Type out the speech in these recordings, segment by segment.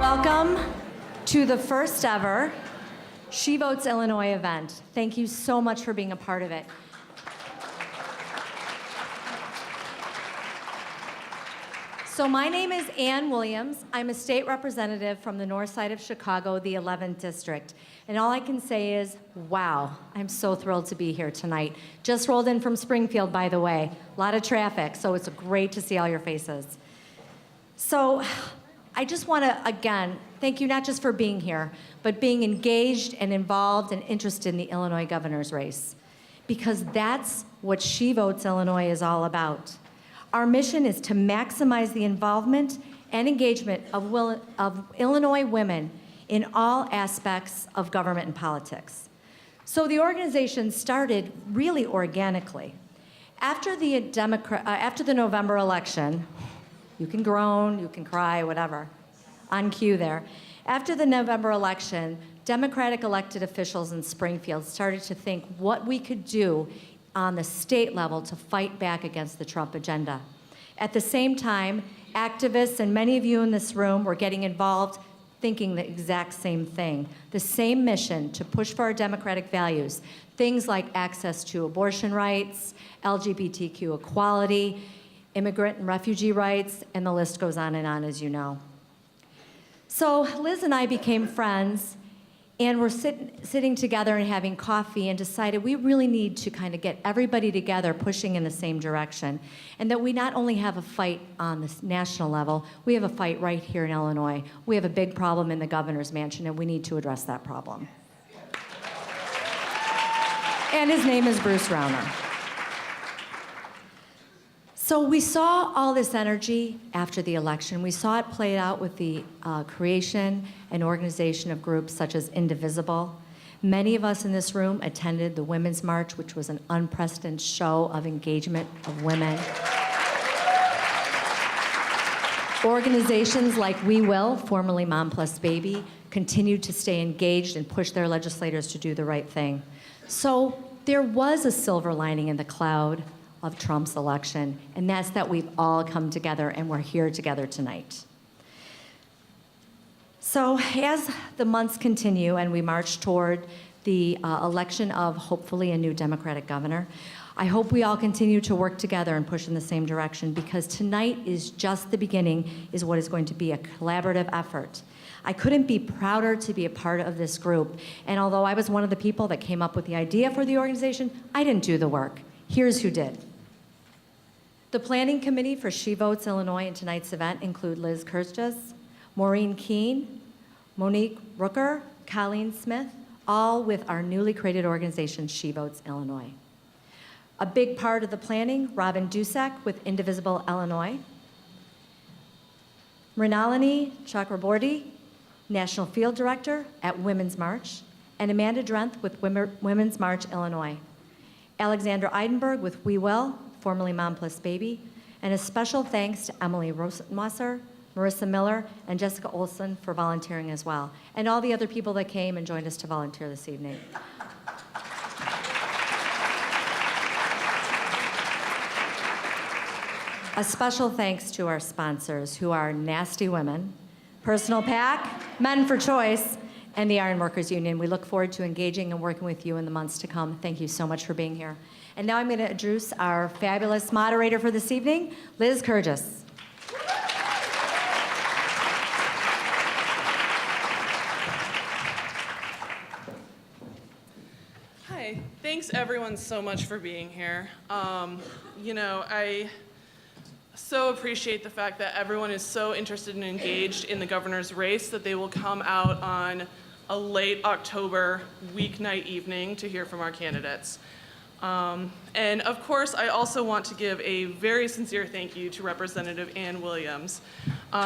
Welcome to the first ever She Votes Illinois event. Thank you so much for being a part of it. So my name is Ann Williams. I'm a state representative from the north side of Chicago, the 11th district. And all I can say is, wow, I'm so thrilled to be here tonight. Just rolled in from Springfield, by the way. A lot of traffic, so it's great to see all your faces. So I just want to, again, thank you not just for being here, but being engaged and involved and interested in the Illinois governor's race. Because that's what She Votes Illinois is all about. Our mission is to maximize the involvement and engagement of Illinois women in all aspects of government and politics. So the organization started really organically. After the November election, you can groan, you can cry, whatever, on cue there. After the November election, Democratic elected officials in Springfield started to think what we could do on the state level to fight back against the Trump agenda. At the same time, activists and many of you in this room were getting involved thinking the exact same thing, the same mission to push for our democratic values, things like access to abortion rights, LGBTQ equality, immigrant and refugee rights, and the list goes on, as you know. So Liz and I became friends, and we're sitting together and having coffee and decided we really need to kind of get everybody together pushing in the same direction, and that we not only have a fight on the national level, we have a fight right here in Illinois. We have a big problem in the governor's mansion, and we need to address that problem. And his name is Bruce Rauner. So we saw all this energy after the election. We saw it played out with the creation and organization of groups such as Indivisible. Many of us in this room attended the Women's March, which was an unprecedented show of engagement of women. Organizations like We Will, formerly Mom Plus Baby, continued to stay engaged and push their legislators to do the right thing. So there was a silver lining in the cloud of Trump's election, and that's that we've all come together and we're here together tonight. So as the months continue and we march toward the election of hopefully a new Democratic governor, I hope we all continue to work together and push in the same direction, because tonight is just the beginning, is what is going to be a collaborative effort. I couldn't be prouder to be a part of this group, and although I was one of the people that came up with the idea for the organization, I didn't do the work. Here's who did. The planning committee for She Votes Illinois in tonight's event include Liz Kirchhoff, Maureen Keene, Monique Rooker, Colleen Smith, all with our newly created organization, She Votes Illinois. A big part of the planning, Robin Dusak with Indivisible Illinois, Mrinalini Chakraborty, National Field Director at Women's March, and Amanda Drenth with Women's March Illinois. Alexandra Eidenberg with We Will, formerly Mom Plus Baby, and a special thanks to Emily Rosenwasser, Marissa Miller, and Jessica Olson for volunteering as well, and all the other people that came and joined us to volunteer this evening. A special thanks to our sponsors, who are Nasty Women, Personal Pack, Men for Choice, and the Iron Workers Union. We look forward to engaging and working with you in the months to come. Thank you so much for being here. And now I'm going to introduce our fabulous moderator for this evening, Liz Kirchhoff. Hi, thanks everyone so much for being here. I so appreciate the fact that everyone is so interested and engaged in the governor's race that they will come out on a late October weeknight evening to hear from our candidates. And of course, I also want to give a very sincere thank you to Representative Ann Williams. So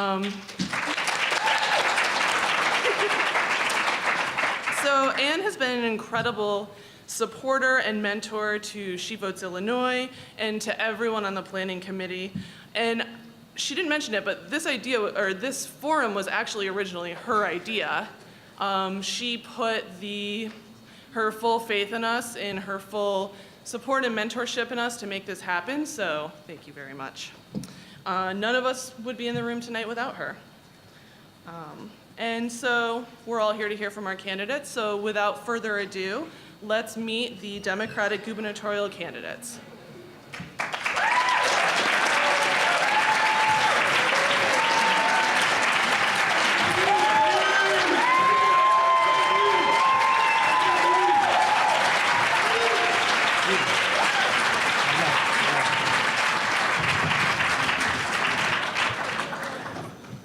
Ann has been an incredible supporter and mentor to She Votes Illinois and to everyone on the planning committee. And she didn't mention it, but this idea, or this forum, was actually originally her idea. She put her full faith in us, in her full support and mentorship in us to make this happen, so thank you very much. None of us would be in the room tonight without her. And so we're all here to hear from our candidates. So without further ado, let's meet the Democratic gubernatorial candidates.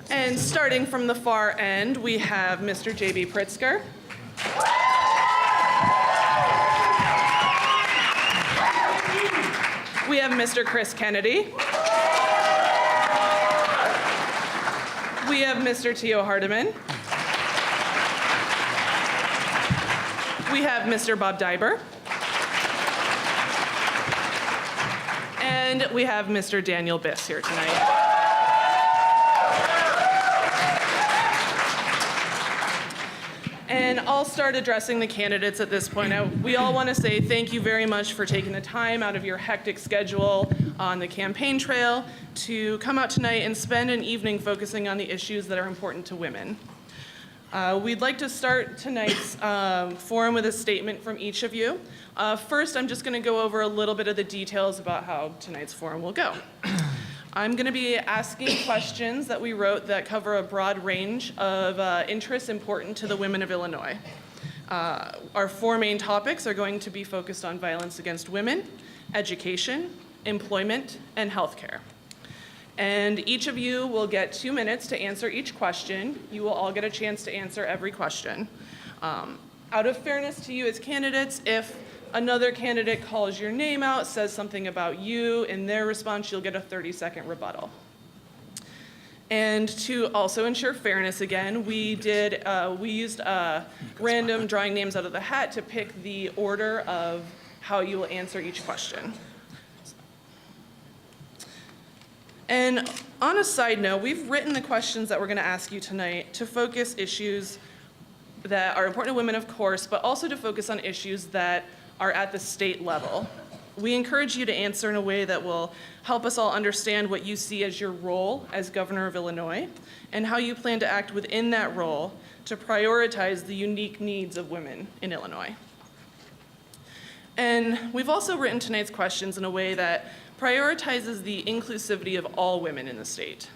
And starting from the far end, we have Mr. J.B. Pritzker. We have Mr. Chris Kennedy. We have Mr. Tio Hardiman. We have Mr. Bob Diber. And we have Mr. Daniel Biss here tonight. And I'll start addressing the candidates at this point. We all want to say thank you very much for taking the time out of your hectic schedule on the campaign trail to come out tonight and spend an evening focusing on the issues that are important to women. We'd like to start tonight's forum with a statement from each of you. First, I'm just going to go over a little bit of the details about how tonight's forum will go. I'm going to be asking questions that we wrote that cover a broad range of interests important to the women of Illinois. Our four main topics are going to be focused on violence against women, education, employment, and healthcare. And each of you will get 2 minutes to answer each question. You will all get a chance to answer every question. Out of fairness to you as candidates, if another candidate calls your name out, says something about you, in their response, you'll get a 30-second rebuttal. And to also ensure fairness again, we used random drawing names out of the hat to pick the order of how you will answer each question. And on a side note, we've written the questions that we're going to ask you tonight to focus issues that are important to women, of course, but also to focus on issues that are at the state level. We encourage you to answer in a way that will help us all understand what you see as your role as governor of Illinois and how you plan to act within that role to prioritize the unique needs of women in Illinois. And we've also written tonight's questions in a way that prioritizes the inclusivity of all women in the state.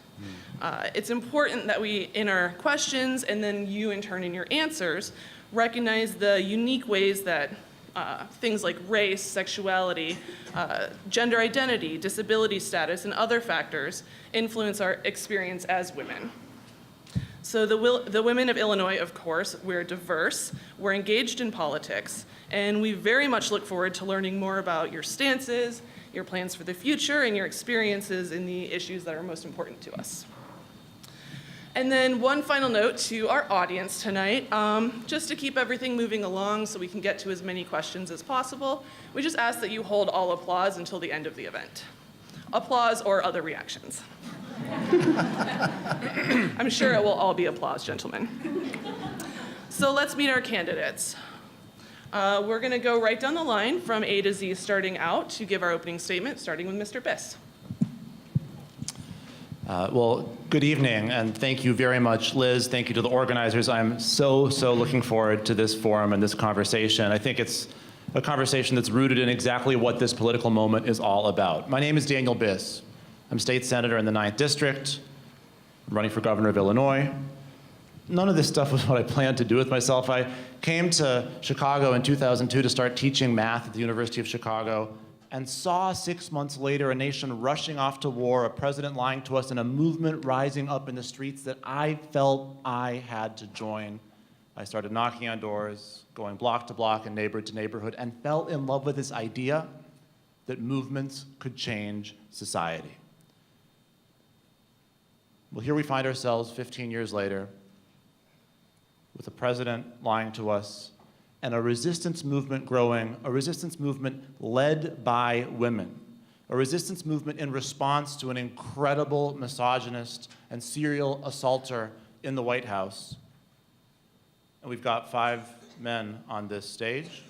It's important that we, in our questions, and then you in turn in your answers, recognize the unique ways that things like race, sexuality, gender identity, disability status, and other factors influence our experience as women. So the women of Illinois, of course, we're diverse, we're engaged in politics, and we very much look forward to learning more about your stances, your plans for the future, and your experiences in the issues that are most important to us. And then one final note to our audience tonight, just to keep everything moving along so we can get to as many questions as possible, we just ask that you hold all applause until the end of the event. Applause or other reactions. I'm sure it will all be applause, gentlemen. So let's meet our candidates. We're going to go right down the line from A to Z starting out to give our opening statement, starting with Mr. Biss. Well, good evening, and thank you very much, Liz. Thank you to the organizers. I'm so looking forward to this forum and this conversation. I think it's a conversation that's rooted in exactly what this political moment is all about. My name is Daniel Biss. I'm state senator in the 9th District. I'm running for governor of Illinois. None of this stuff was what I planned to do with myself. I came to Chicago in 2002 to start teaching math at the University of Chicago, and saw 6 months later a nation rushing off to war, a president lying to us, and a movement rising up in the streets that I felt I had to join. I started knocking on doors, going block to block and neighborhood to neighborhood, and fell in love with this idea that movements could change society. Well, here we find ourselves 15 years later with a president lying to us, and a resistance movement growing, a resistance movement led by women, a resistance movement in response to an incredible misogynist and serial assaulter in the White House. And we've got 5 men on this stage,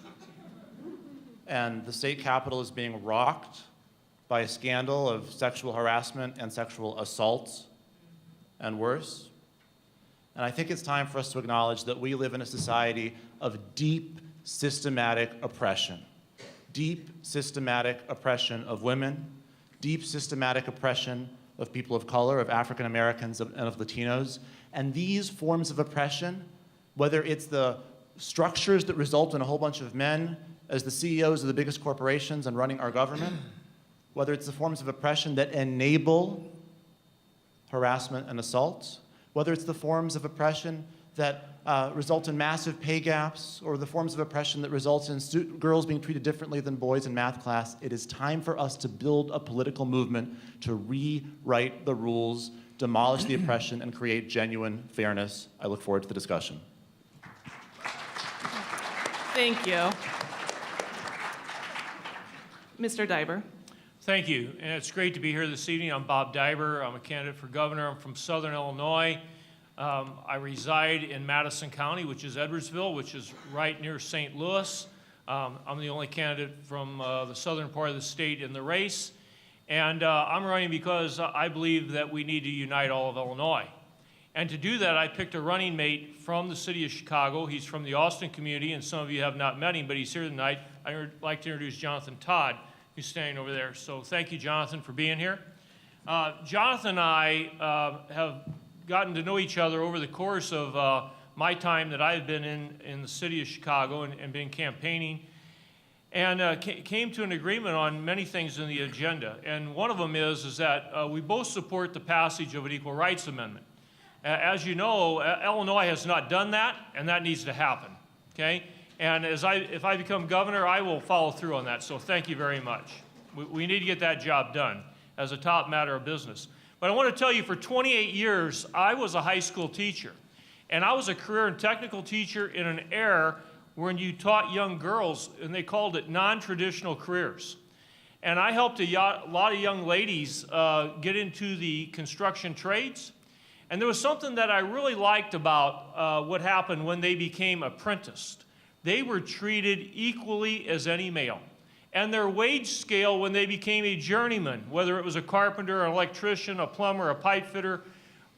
and the state capitol is being rocked by a scandal of sexual harassment and sexual assault and worse. And I think it's time for us to acknowledge that we live in a society of deep, systematic oppression. Deep, systematic oppression of women, deep, systematic oppression of people of color, of African Americans, and of Latinos. And these forms of oppression, whether it's the structures that result in a whole bunch of men as the CEOs of the biggest corporations and running our government, whether it's the forms of oppression that enable harassment and assault, whether it's the forms of oppression that result in massive pay gaps, or the forms of oppression that results in girls being treated differently than boys in math class, it is time for us to build a political movement to rewrite the rules, demolish the oppression, and create genuine fairness. I look forward to the discussion. Thank you. Mr. Diber. Thank you, and it's great to be here this evening. I'm Bob Diber. I'm a candidate for governor. I'm from Southern Illinois. I reside in Madison County, which is Edwardsville, which is right near St. Louis. I'm the only candidate from the southern part of the state in the race, and I'm running because I believe that we need to unite all of Illinois. And to do that, I picked a running mate from the city of Chicago. He's from the Austin community, and some of you have not met him, but he's here tonight. I'd like to introduce Jonathan Todd, who's standing over there. So thank you, Jonathan, for being here. Jonathan and I have gotten to know each other over the course of my time that I've been in the city of Chicago and been campaigning, and came to an agreement on many things in the agenda. And one of them is that we both support the passage of an Equal Rights Amendment. As you know, Illinois has not done that, and that needs to happen, okay? And if I become governor, I will follow through on that, so thank you very much. We need to get that job done as a top matter of business. But I want to tell you, for 28 years, I was a high school teacher, and I was a career and technical teacher in an era when you taught young girls, and they called it non-traditional careers. And I helped a lot of young ladies get into the construction trades. And there was something that I really liked about what happened when they became apprenticed. They were treated equally as any male. And their wage scale when they became a journeyman, whether it was a carpenter, an electrician, a plumber, a pipe fitter,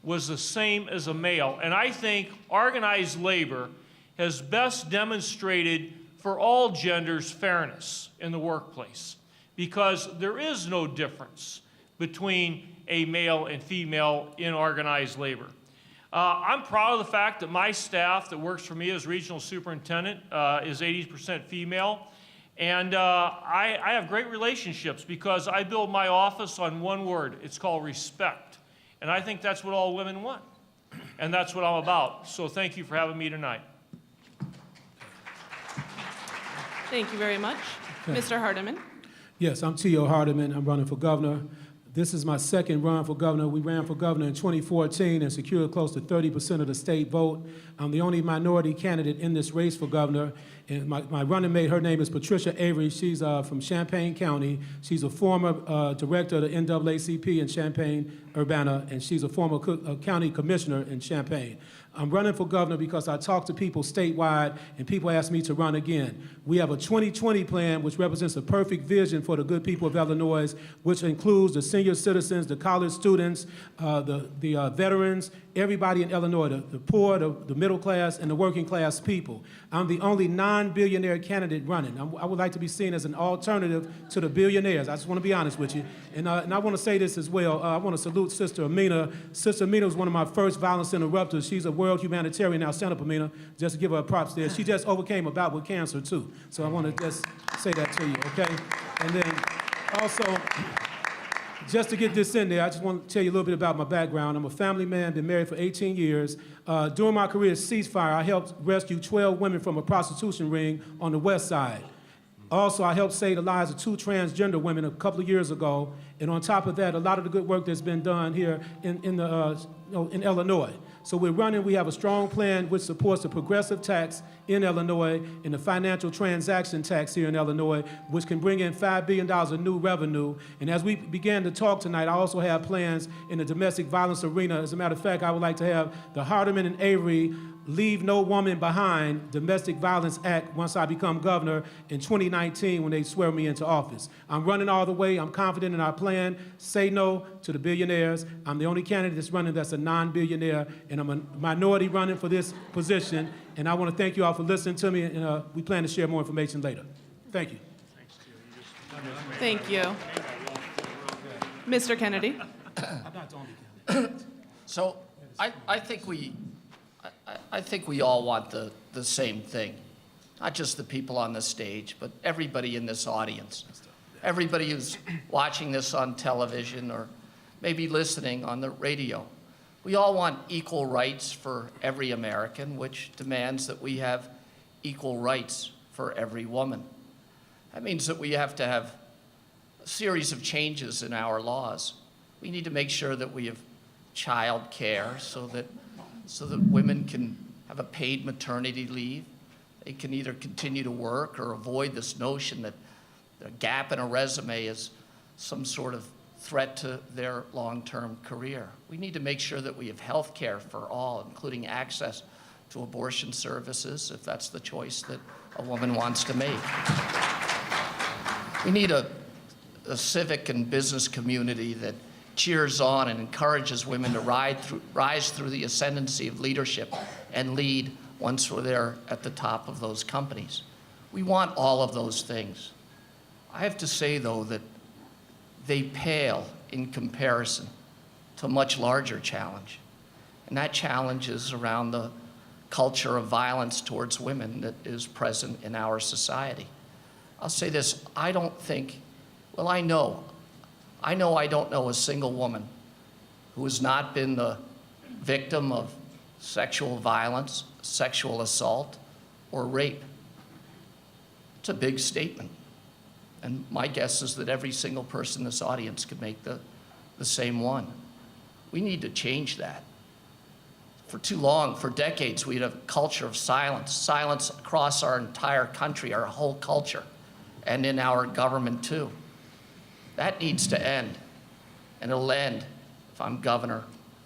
was the same as a male. And I think organized labor has best demonstrated for all genders fairness in the workplace, because there is no difference between a male and female in organized labor. I'm proud of the fact that my staff that works for me as regional superintendent is 80% female. And I have great relationships because I build my office on one word. It's called respect. And I think that's what all women want. And that's what I'm about. So thank you for having me tonight. Thank you very much. Mr. Hardiman. Yes, I'm T.O. Hardiman. I'm running for governor. This is my second run for governor. We ran for governor in 2014 and secured close to 30% of the state vote. I'm the only minority candidate in this race for governor. And my running mate, her name is Patricia Avery. She's from Champaign County. She's a former director of the NAACP in Champaign-Urbana, and she's a former county commissioner in Champaign. I'm running for governor because I talk to people statewide, and people ask me to run again. We have a 2020 plan, which represents a perfect vision for the good people of Illinois, which includes the senior citizens, the college students, the veterans, everybody in Illinois, the poor, the middle class, and the working class people. I'm the only non-billionaire candidate running. I would like to be seen as an alternative to the billionaires. I just want to be honest with you. And I want to say this as well. I want to salute Sister Amina. Sister Amina was one of my first violence interrupters. She's a world humanitarian now. Stand up, Amina. Just to give her props there. She just overcame a bout with cancer, too. So I want to just say that to you, okay? And then also, just to get this in there, I just want to tell you a little bit about my background. I'm a family man, been married for 18 years. During my career at Ceasefire, I helped rescue 12 women from a prostitution ring on the west side. Also, I helped save the lives of 2 transgender women a couple of years ago. And on top of that, a lot of the good work that's been done here in Illinois. So we're running, we have a strong plan which supports the progressive tax in Illinois and the financial transaction tax here in Illinois, which can bring in $5 billion of new revenue. And as we began to talk tonight, I also have plans in the domestic violence arena. As a matter of fact, I would like to have the Hardiman and Avery Leave No Woman Behind Domestic Violence Act once I become governor in 2019 when they swear me into office. I'm running all the way. I'm confident in our plan. Say no to the billionaires. I'm the only candidate that's running that's a non-billionaire, and I'm a minority running for this position. And I want to thank you all for listening to me, and we plan to share more information later. Thank you. Thank you. Mr. Kennedy? I'm not the only candidate. So I think we all want the same thing. Not just the people on the stage, but everybody in this audience. Everybody who's watching this on television or maybe listening on the radio. We all want equal rights for every American, which demands that we have equal rights for every woman. That means that we have to have a series of changes in our laws. We need to make sure that we have child care so that women can have a paid maternity leave. They can either continue to work or avoid this notion that a gap in a resume is some sort of threat to their long-term career. We need to make sure that we have health care for all, including access to abortion services, if that's the choice that a woman wants to make. We need a civic and business community that cheers on and encourages women to rise through the ascendancy of leadership and lead once they're at the top of those companies. We want all of those things. I have to say, though, that they pale in comparison to a much larger challenge. And that challenge is around the culture of violence towards women that is present in our society. I'll say this, I know I don't know a single woman who has not been the victim of sexual violence, sexual assault, or rape. It's a big statement. And my guess is that every single person in this audience could make the same one. We need to change that. For too long, for decades, we had a culture of silence across our entire country, our whole culture, and in our government too. That needs to end, and it'll end if I'm governor.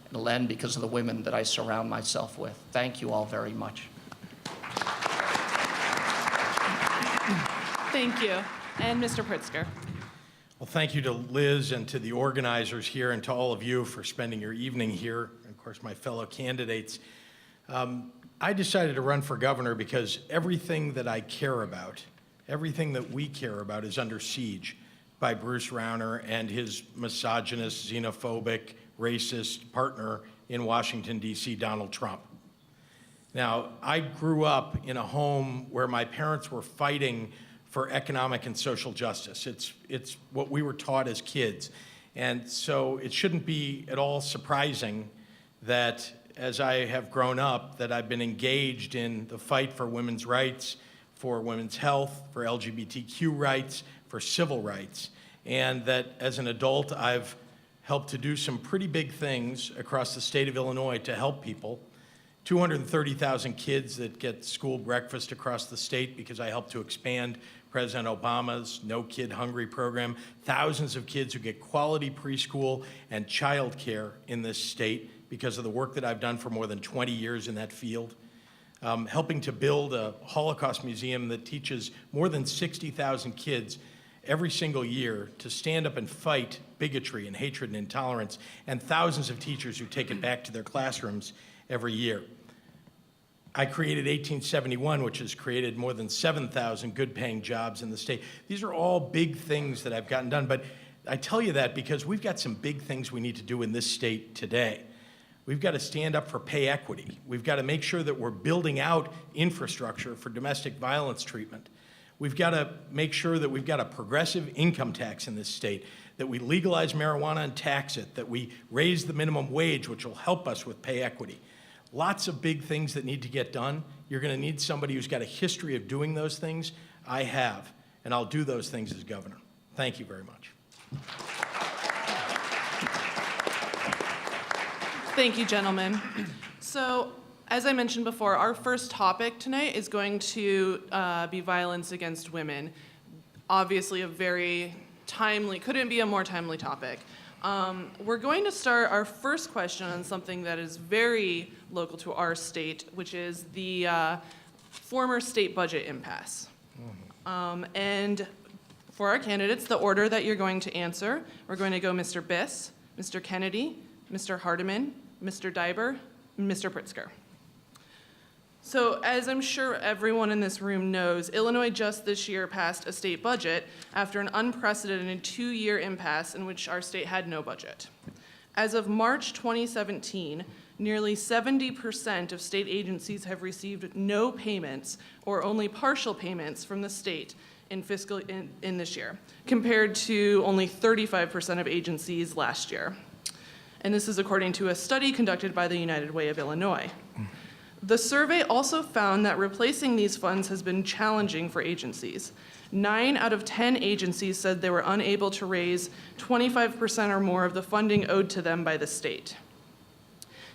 It'll end because of the women that I surround myself with. Thank you all very much. Thank you. And Mr. Pritzker. Well, thank you to Liz and to the organizers here and to all of you for spending your evening here, and of course my fellow candidates. I decided to run for governor because everything that I care about, everything that we care about is under siege by Bruce Rauner and his misogynist, xenophobic, racist partner in Washington, D.C., Donald Trump. Now, I grew up in a home where my parents were fighting for economic and social justice. It's what we were taught as kids. And so it shouldn't be at all surprising that as I have grown up, that I've been engaged in the fight for women's rights, for women's health, for LGBTQ rights, for civil rights. And that as an adult, I've helped to do some pretty big things across the state of Illinois to help people. 230,000 kids that get school breakfast across the state because I helped to expand President Obama's No Kid Hungry program. Thousands of kids who get quality preschool and child care in this state because of the work that I've done for more than 20 years in that field. Helping to build a Holocaust museum that teaches more than 60,000 kids every single year to stand up and fight bigotry and hatred and intolerance, and thousands of teachers who take it back to their classrooms every year. I created 1871, which has created more than 7,000 good-paying jobs in the state. These are all big things that I've gotten done, but I tell you that because we've got some big things we need to do in this state today. We've got to stand up for pay equity. We've got to make sure that we're building out infrastructure for domestic violence treatment. We've got to make sure that we've got a progressive income tax in this state, that we legalize marijuana and tax it, that we raise the minimum wage, which will help us with pay equity. Lots of big things that need to get done. You're going to need somebody who's got a history of doing those things. I have, and I'll do those things as governor. Thank you very much. Thank you, gentlemen. So, as I mentioned before, our first topic tonight is going to be violence against women. Obviously a very timely, couldn't be a more timely topic. We're going to start our first question on something that is very local to our state, which is the former state budget impasse. And for our candidates, the order that you're going to answer, we're going to go Mr. Biss, Mr. Kennedy, Mr. Hardiman, Mr. Diber, and Mr. Pritzker. So as I'm sure everyone in this room knows, Illinois just this year passed a state budget after an unprecedented 2-year impasse in which our state had no budget. As of March 2017, nearly 70% of state agencies have received no payments or only partial payments from the state in this year, compared to only 35% of agencies last year. And this is according to a study conducted by the United Way of Illinois. The survey also found that replacing these funds has been challenging for agencies. 9 out of 10 agencies said they were unable to raise 25% or more of the funding owed to them by the state.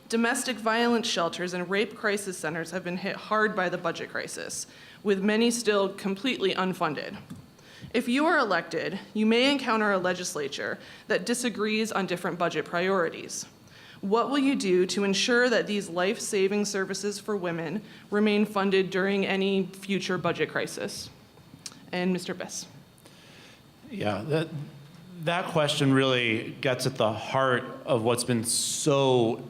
Domestic violence shelters and rape crisis centers have been hit hard by the budget crisis, with many still completely unfunded. If you are elected, you may encounter a legislature that disagrees on different budget priorities. What will you do to ensure that these life-saving services for women remain funded during any future budget crisis? And Mr. Biss. Yeah, that question really gets at the heart of what's been so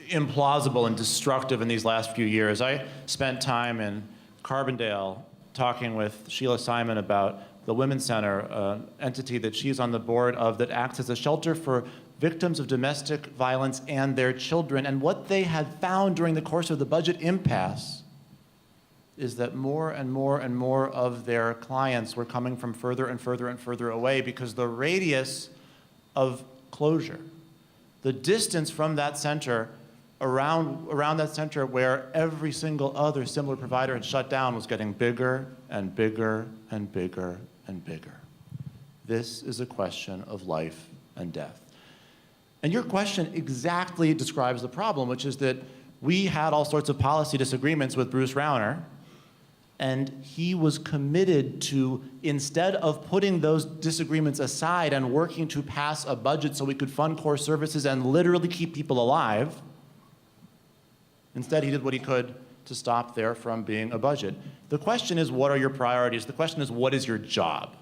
implausible and destructive in these last few years. I spent time in Carbondale talking with Sheila Simon about the Women's Center, an entity that she's on the board of that acts as a shelter for victims of domestic violence and their children. And what they had found during the course of the budget impasse is that more and more and more of their clients were coming from further and further and further away because the radius of closure, the distance from that center around that center where every single other similar provider had shut down was getting bigger and bigger and bigger and bigger. This is a question of life and death. And your question exactly describes the problem, which is that we had all sorts of policy disagreements with Bruce Rauner, and he was committed to, instead of putting those disagreements aside and working to pass a budget so we could fund core services and literally keep people alive, instead he did what he could to stop there from being a budget. The question is, what are your priorities? The question is, what is your job?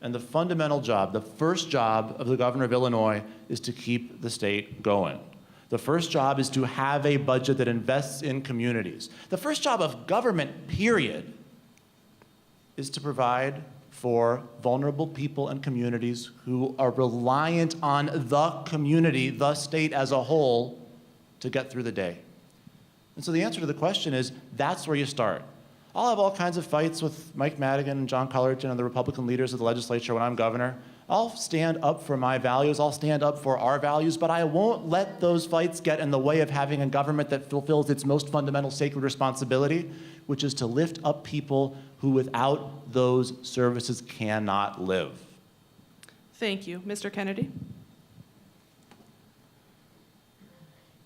And the fundamental job, the first job of the governor of Illinois is to keep the state going. The first job is to have a budget that invests in communities. The first job of government, period, is to provide for vulnerable people and communities who are reliant on the community, the state as a whole, to get through the day. And so the answer to the question is, that's where you start. I'll have all kinds of fights with Mike Madigan and John Cullerton and the Republican leaders of the legislature when I'm governor. I'll stand up for my values, I'll stand up for our values, but I won't let those fights get in the way of having a government that fulfills its most fundamental sacred responsibility, which is to lift up people who without those services cannot live. Thank you. Mr. Kennedy?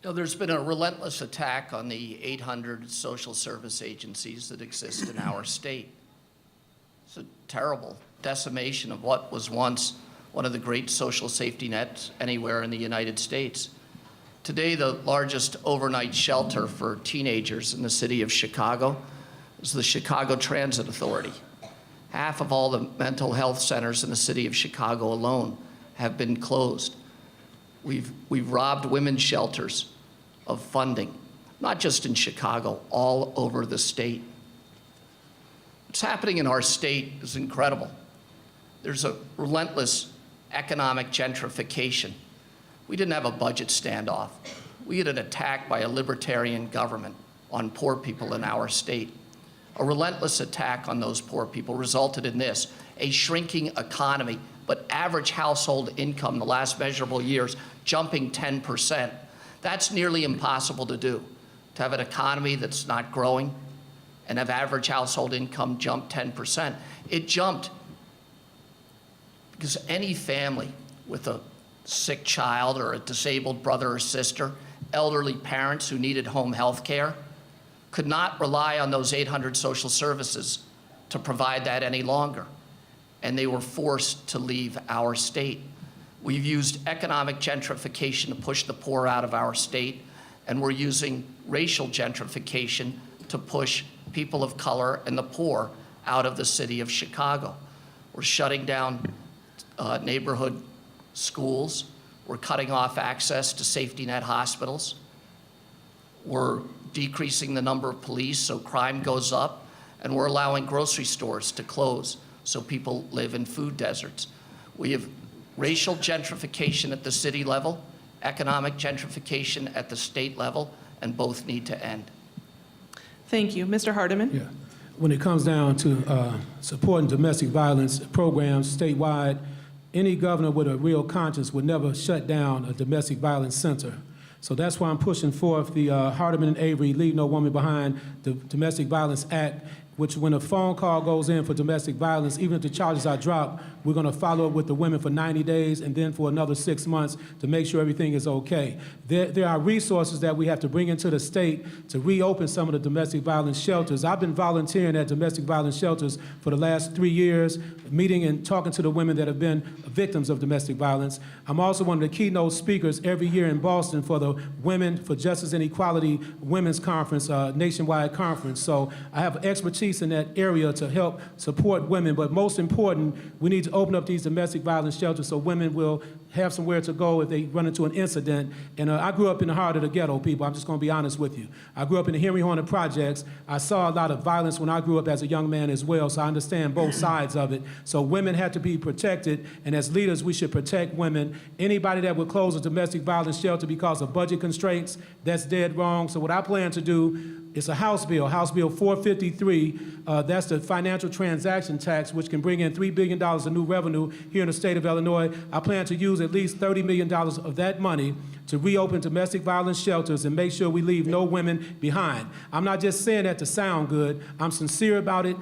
You know, there's been a relentless attack on the 800 social service agencies that exist in our state. It's a terrible decimation of what was once one of the great social safety nets anywhere in the United States. Today, the largest overnight shelter for teenagers in the city of Chicago is the Chicago Transit Authority. Half of all the mental health centers in the city of Chicago alone have been closed. We've robbed women's shelters of funding, not just in Chicago, all over the state. What's happening in our state is incredible. There's a relentless economic gentrification. We didn't have a budget standoff. We had an attack by a libertarian government on poor people in our state. A relentless attack on those poor people resulted in this, a shrinking economy, but average household income the last measurable years jumping 10%. That's nearly impossible to do, to have an economy that's not growing and have average household income jump 10%. It jumped because any family with a sick child or a disabled brother or sister, elderly parents who needed home health care, could not rely on those 800 social services to provide that any longer. And they were forced to leave our state. We've used economic gentrification to push the poor out of our state, and we're using racial gentrification to push people of color and the poor out of the city of Chicago. We're shutting down neighborhood schools. We're cutting off access to safety net hospitals. We're decreasing the number of police so crime goes up, and we're allowing grocery stores to close so people live in food deserts. We have racial gentrification at the city level, economic gentrification at the state level, and both need to end. Thank you. Mr. Hardiman? Yeah. When it comes down to supporting domestic violence programs statewide, any governor with a real conscience would never shut down a domestic violence center. So that's why I'm pushing forth the Hardiman and Avery Leave No Woman Behind, the Domestic Violence Act, which when a phone call goes in for domestic violence, even if the charges are dropped, we're going to follow up with the women for 90 days and then for another 6 months to make sure everything is okay. There are resources that we have to bring into the state to reopen some of the domestic violence shelters. I've been volunteering at domestic violence shelters for the last 3 years, meeting and talking to the women that have been victims of domestic violence. I'm also one of the keynote speakers every year in Boston for the Women for Justice and Equality Women's Conference, nationwide conference. So I have expertise in that area to help support women, but most important, we need to open up these domestic violence shelters so women will have somewhere to go if they run into an incident. And I grew up in the heart of the ghetto, people. I'm just going to be honest with you. I grew up in the Henry Horner Projects. I saw a lot of violence when I grew up as a young man as well, so I understand both sides of it. So women have to be protected, and as leaders, we should protect women. Anybody that would close a domestic violence shelter because of budget constraints, that's dead wrong. So what I plan to do is a House Bill 453. That's the financial transaction tax, which can bring in $3 billion of new revenue here in the state of Illinois. I plan to use at least $30 million of that money to reopen domestic violence shelters and make sure we leave no women behind. I'm not just saying that to sound good. I'm sincere about it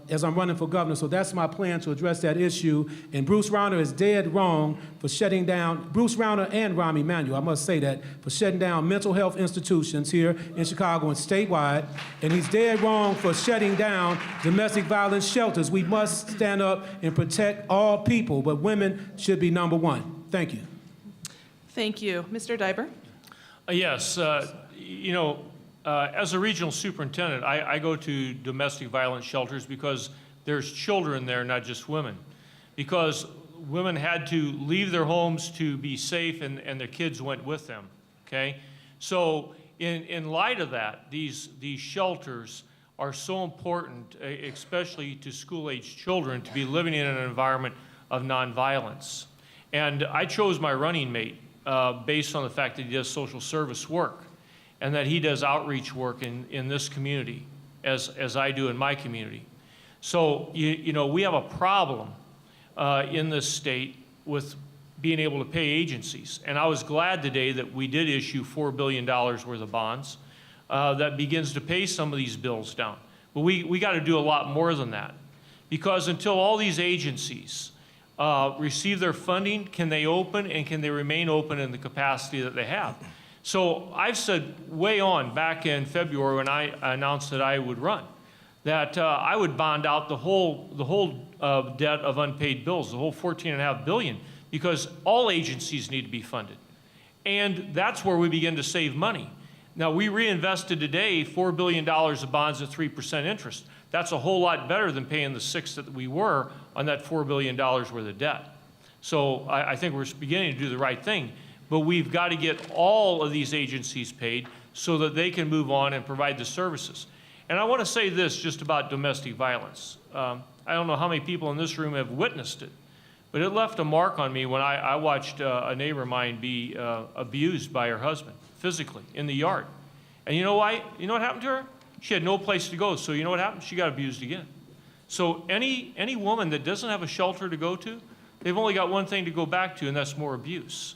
as I'm running for governor. So that's my plan to address that issue. And Bruce Rauner is dead wrong for shutting down, Bruce Rauner and Rahm Emanuel, I must say that, for shutting down mental health institutions here in Chicago and statewide. And he's dead wrong for shutting down domestic violence shelters. We must stand up and protect all people, but women should be number one. Thank you. Thank you. Mr. Diber? Yes, as a regional superintendent, I go to domestic violence shelters because there's children there, not just women. Because women had to leave their homes to be safe, and their kids went with them, okay? So in light of that, these shelters are so important, especially to school-age children, to be living in an environment of nonviolence. And I chose my running mate based on the fact that he does social service work and that he does outreach work in this community as I do in my community. So, we have a problem in this state with being able to pay agencies. And I was glad today that we did issue $4 billion worth of bonds that begins to pay some of these bills down. But we got to do a lot more than that. Because until all these agencies receive their funding, can they open and can they remain open in the capacity that they have? So I've said way on back in February when I announced that I would run, that I would bond out the whole debt of unpaid bills, the whole $14.5 billion, because all agencies need to be funded. And that's where we begin to save money. Now, we reinvested today $4 billion of bonds at 3% interest. That's a whole lot better than paying the 6 that we were on that $4 billion worth of debt. So I think we're beginning to do the right thing. But we've got to get all of these agencies paid so that they can move on and provide the services. And I want to say this just about domestic violence. I don't know how many people in this room have witnessed it, but it left a mark on me when I watched a neighbor of mine be abused by her husband physically in the yard. And you know why? You know what happened to her? She had no place to go. So you know what happened? She got abused again. So any woman that doesn't have a shelter to go to, they've only got one thing to go back to, and that's more abuse.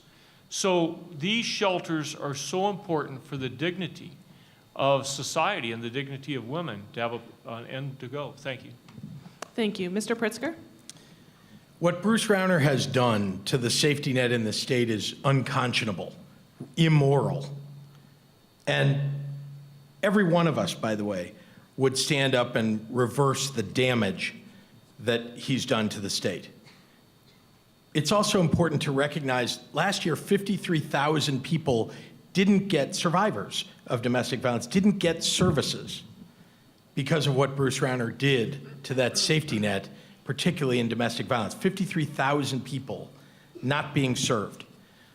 So these shelters are so important for the dignity of society and the dignity of women to have an end to go. Thank you. Thank you. Mr. Pritzker? What Bruce Rauner has done to the safety net in the state is unconscionable, immoral. And every one of us, by the way, would stand up and reverse the damage that he's done to the state. it's also important to recognize last year 53,000 people didn't get, survivors of domestic violence, didn't get services because of what Bruce Rauner did to that safety net, particularly in domestic violence. 53,000 people not being served.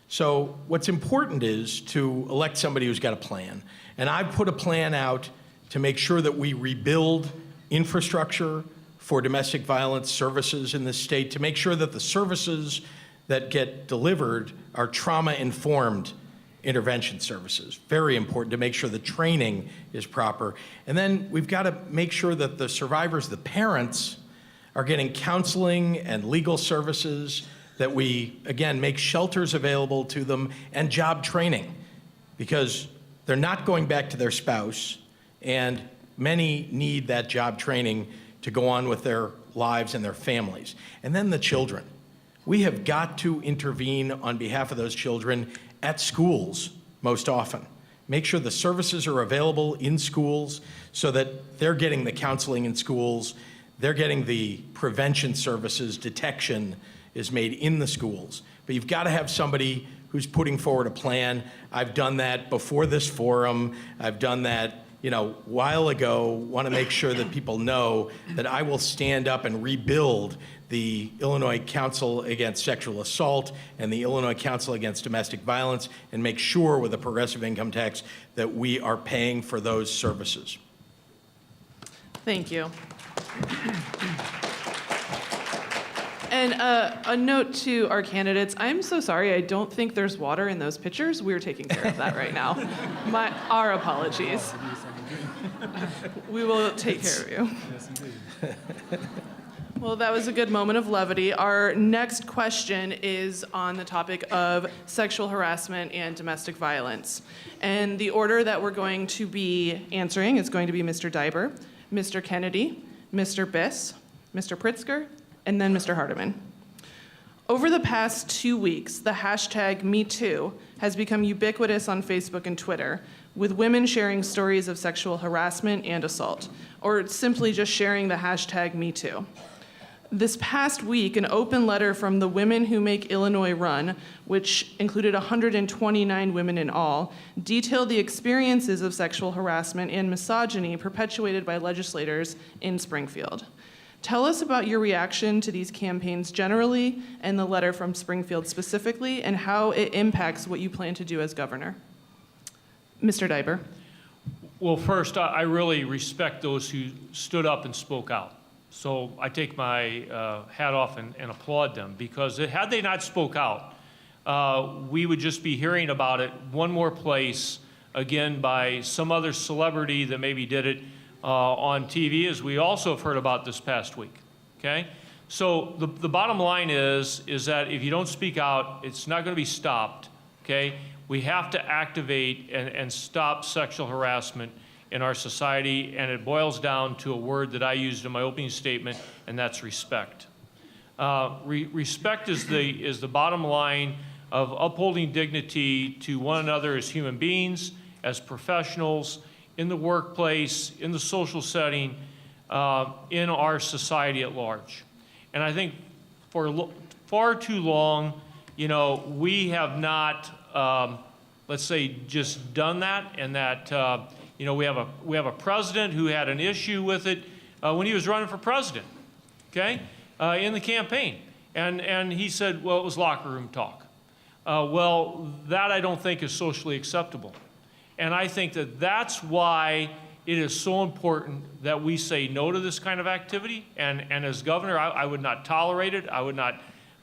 So what's important is to elect somebody who's got a plan. And I've put a plan out to make sure that we rebuild infrastructure for domestic violence services in this state, to make sure that the services that get delivered are trauma-informed intervention services. Very important to make sure the training is proper. And then we've got to make sure that the survivors, the parents, are getting counseling and legal services, that we, again, make shelters available to them and job training, because they're not going back to their spouse, and many need that job training to go on with their lives and their families. And then the children. We have got to intervene on behalf of those children at schools most often. Make sure the services are available in schools so that they're getting the counseling in schools, they're getting the prevention services, detection is made in the schools. But you've got to have somebody who's putting forward a plan. I've done that before this forum. I've done that, a while ago. Want to make sure that people know that I will stand up and rebuild the Illinois Council Against Sexual Assault and the Illinois Council Against Domestic Violence, and make sure with a progressive income tax that we are paying for those services. Thank you. And a note to our candidates, I'm so sorry, I don't think there's water in those pitchers. We're taking care of that right now. Our apologies. We will take care of you. Well, that was a good moment of levity. Our next question is on the topic of sexual harassment and domestic violence. And the order that we're going to be answering is going to be Mr. Diber, Mr. Kennedy, Mr. Biss, Mr. Pritzker, and then Mr. Hardiman. Over the past 2 weeks, the hashtag #MeToo has become ubiquitous on Facebook and Twitter, with women sharing stories of sexual harassment and assault, or simply just sharing the hashtag #MeToo. This past week, an open letter from the Women Who Make Illinois Run, which included 129 women in all, detailed the experiences of sexual harassment and misogyny perpetuated by legislators in Springfield. Tell us about your reaction to these campaigns generally and the letter from Springfield specifically, and how it impacts what you plan to do as governor. Mr. Diber. Well, first, I really respect those who stood up and spoke out. So I take my hat off and applaud them, because had they not spoke out, we would just be hearing about it one more place, again, by some other celebrity that maybe did it on TV, as we also have heard about this past week, okay? So the bottom line is that if you don't speak out, it's not going to be stopped, okay? We have to activate and stop sexual harassment in our society, and it boils down to a word that I used in my opening statement, and that's respect. Respect is the bottom line of upholding dignity to one another as human beings, as professionals, in the workplace, in the social setting, in our society at large. And I think for far too long, we have not, let's say, just done that, and that, we have a president who had an issue with it when he was running for president, okay, in the campaign. And he said, well, it was locker room talk. Well, that I don't think is socially acceptable. And I think that that's why it is so important that we say no to this kind of activity. And as governor, I would not tolerate it. I would not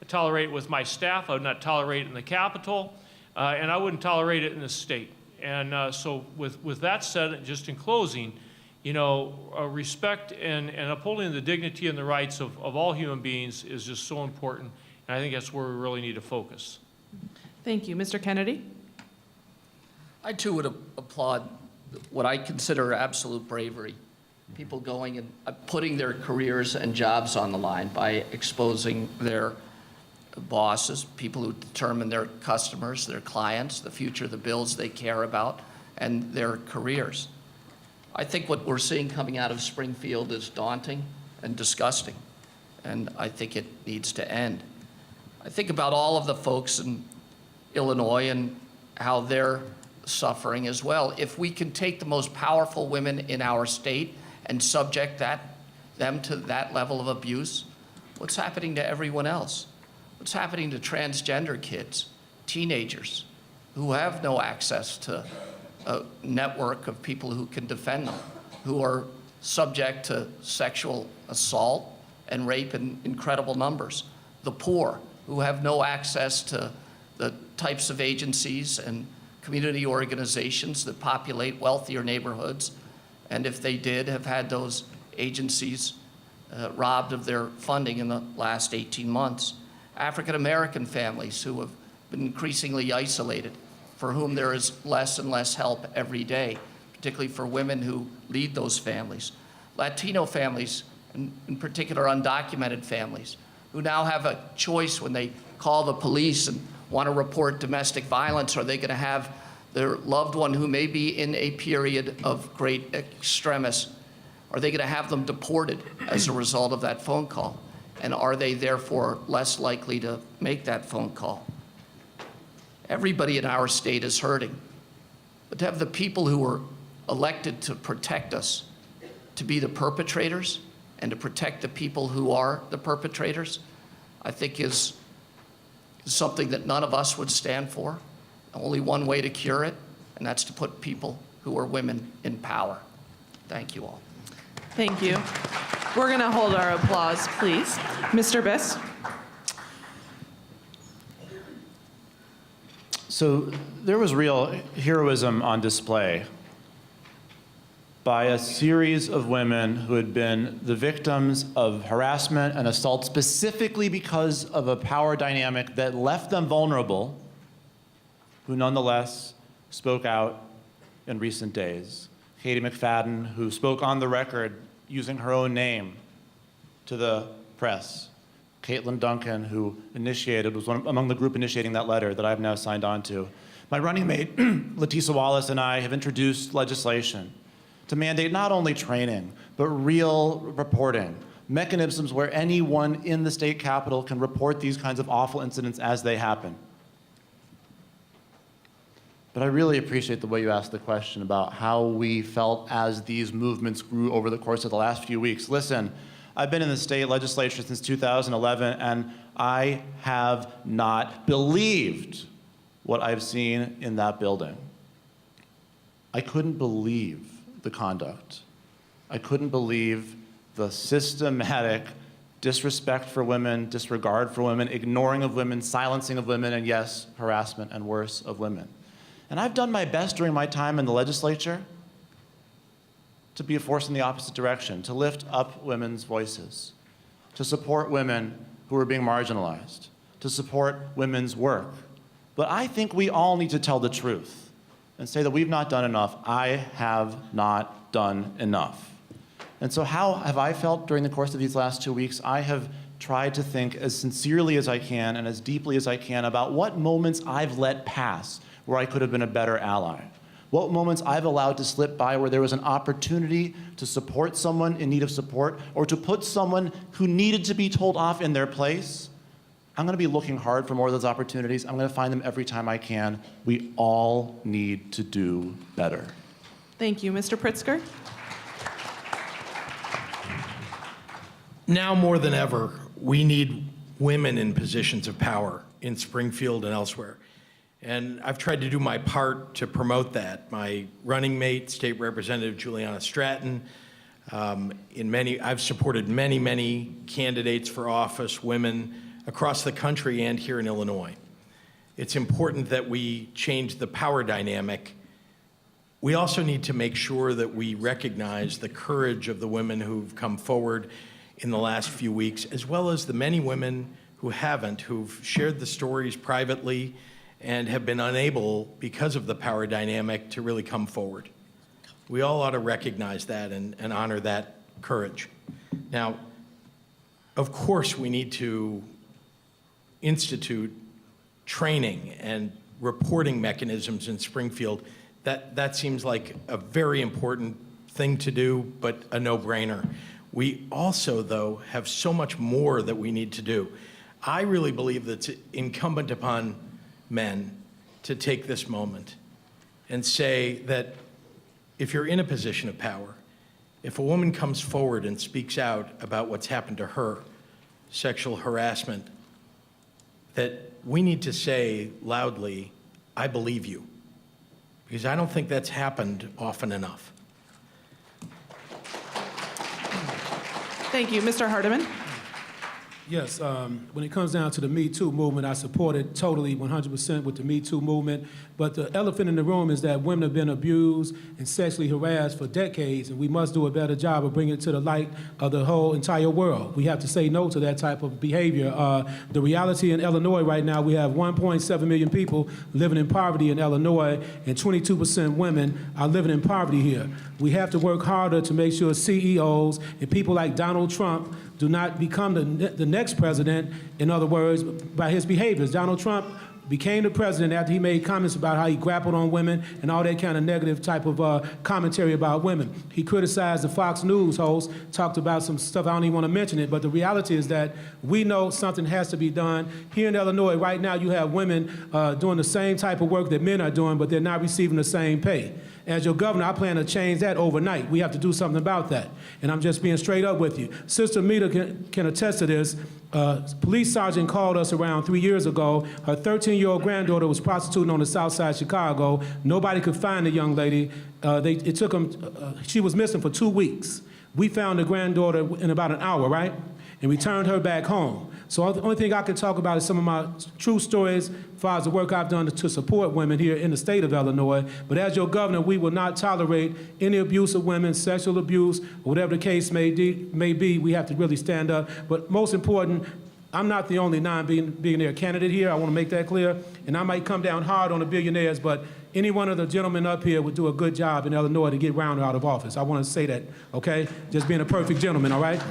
tolerate it with my staff. I would not tolerate it in the Capitol. And I wouldn't tolerate it in the state. And so with that said, just in closing, respect and upholding the dignity and the rights of all human beings is just so important. And I think that's where we really need to focus. Thank you. Mr. Kennedy? I too would applaud what I consider absolute bravery. People going and putting their careers and jobs on the line by exposing their bosses, people who determine their customers, their clients, the future, the bills they care about, and their careers. I think what we're seeing coming out of Springfield is daunting and disgusting, and I think it needs to end. I think about all of the folks in Illinois and how they're suffering as well. If we can take the most powerful women in our state and subject them to that level of abuse, what's happening to everyone else? What's happening to transgender kids, teenagers, who have no access to a network of people who can defend them, who are subject to sexual assault and rape in incredible numbers? The poor, who have no access to the types of agencies and community organizations that populate wealthier neighborhoods, and if they did, have had those agencies robbed of their funding in the last 18 months. African American families who have been increasingly isolated, for whom there is less and less help every day, particularly for women who lead those families. Latino families, in particular undocumented families, who now have a choice when they call the police and want to report domestic violence. Are they going to have their loved one who may be in a period of great extremis, are they going to have them deported as a result of that phone call? And are they therefore less likely to make that phone call? Everybody in our state is hurting. But to have the people who were elected to protect us to be the perpetrators and to protect the people who are the perpetrators, I think is something that none of us would stand for. Only one way to cure it, and that's to put people who are women in power. Thank you all. Thank you. We're going to hold our applause, please. Mr. Biss. So there was real heroism on display by a series of women who had been the victims of harassment and assault specifically because of a power dynamic that left them vulnerable, who nonetheless spoke out in recent days. Katie McFadden, who spoke on the record using her own name to the press. Caitlin Duncan, who was among the group initiating that letter that I've now signed on to. My running mate, Letisa Wallace, and I have introduced legislation to mandate not only training, but real reporting, mechanisms where anyone in the state capitol can report these kinds of awful incidents as they happen. But I really appreciate the way you asked the question about how we felt as these movements grew over the course of the last few weeks. Listen, I've been in the state legislature since 2011, and I have not believed what I've seen in that building. I couldn't believe the conduct. I couldn't believe the systematic disrespect for women, disregard for women, ignoring of women, silencing of women, and yes, harassment and worse of women. And I've done my best during my time in the legislature to be a force in the opposite direction, to lift up women's voices, to support women who are being marginalized, to support women's work. But I think we all need to tell the truth and say that we've not done enough. I have not done enough. And so how have I felt during the course of these last 2 weeks? I have tried to think as sincerely as I can and as deeply as I can about what moments I've let pass where I could have been a better ally. What moments I've allowed to slip by where there was an opportunity to support someone in need of support or to put someone who needed to be told off in their place. I'm going to be looking hard for more of those opportunities. I'm going to find them every time I can. We all need to do better. Thank you. Mr. Pritzker. Now more than ever, we need women in positions of power in Springfield and elsewhere. And I've tried to do my part to promote that. My running mate, State Representative Juliana Stratton, I've supported many candidates for office, women across the country and here in Illinois. It's important that we change the power dynamic. We also need to make sure that we recognize the courage of the women who've come forward in the last few weeks, as well as the many women who haven't, who've shared the stories privately and have been unable, because of the power dynamic, to really come forward. We all ought to recognize that and honor that courage. Now, of course, we need to institute training and reporting mechanisms in Springfield. That seems like a very important thing to do, but a no-brainer. We also, though, have so much more that we need to do. I really believe that it's incumbent upon men to take this moment and say that if you're in a position of power, if a woman comes forward and speaks out about what's happened to her, sexual harassment, that we need to say loudly, I believe you. Because I don't think that's happened often enough. Thank you. Mr. Hardiman? Yes, when it comes down to the Me Too movement, I support it totally 100% with the Me Too movement. But the elephant in the room is that women have been abused and sexually harassed for decades, and we must do a better job of bringing it to the light of the whole entire world. We have to say no to that type of behavior. The reality in Illinois right now, we have 1.7 million people living in poverty in Illinois, and 22% women are living in poverty here. We have to work harder to make sure CEOs and people like Donald Trump do not become the next president, in other words, by his behaviors. Donald Trump became the president after he made comments about how he grappled on women and all that kind of negative type of commentary about women. He criticized the Fox News host, talked about some stuff, I don't even want to mention it, but the reality is that we know something has to be done. Here in Illinois right now you have women doing the same type of work that men are doing, but they're not receiving the same pay. As your governor, I plan to change that overnight. We have to do something about that. And I'm just being straight up with you. Sister Mita can attest to this. Police sergeant called us around 3 years ago. Her 13-year-old granddaughter was prostituting on the south side of Chicago. Nobody could find the young lady. It took them, she was missing for 2 weeks. We found the granddaughter in about an hour, right? And returned her back home. So the only thing I can talk about is some of my true stories as far as the work I've done to support women here in the state of Illinois. But as your governor, we will not tolerate any abuse of women, sexual abuse, or whatever the case may be. We have to really stand up. But most important, I'm not the only non-billionaire candidate here. I want to make that clear. And I might come down hard on the billionaires, but any one of the gentlemen up here would do a good job in Illinois to get Round out of office. I want to say that, okay? Just being a perfect gentleman, all right?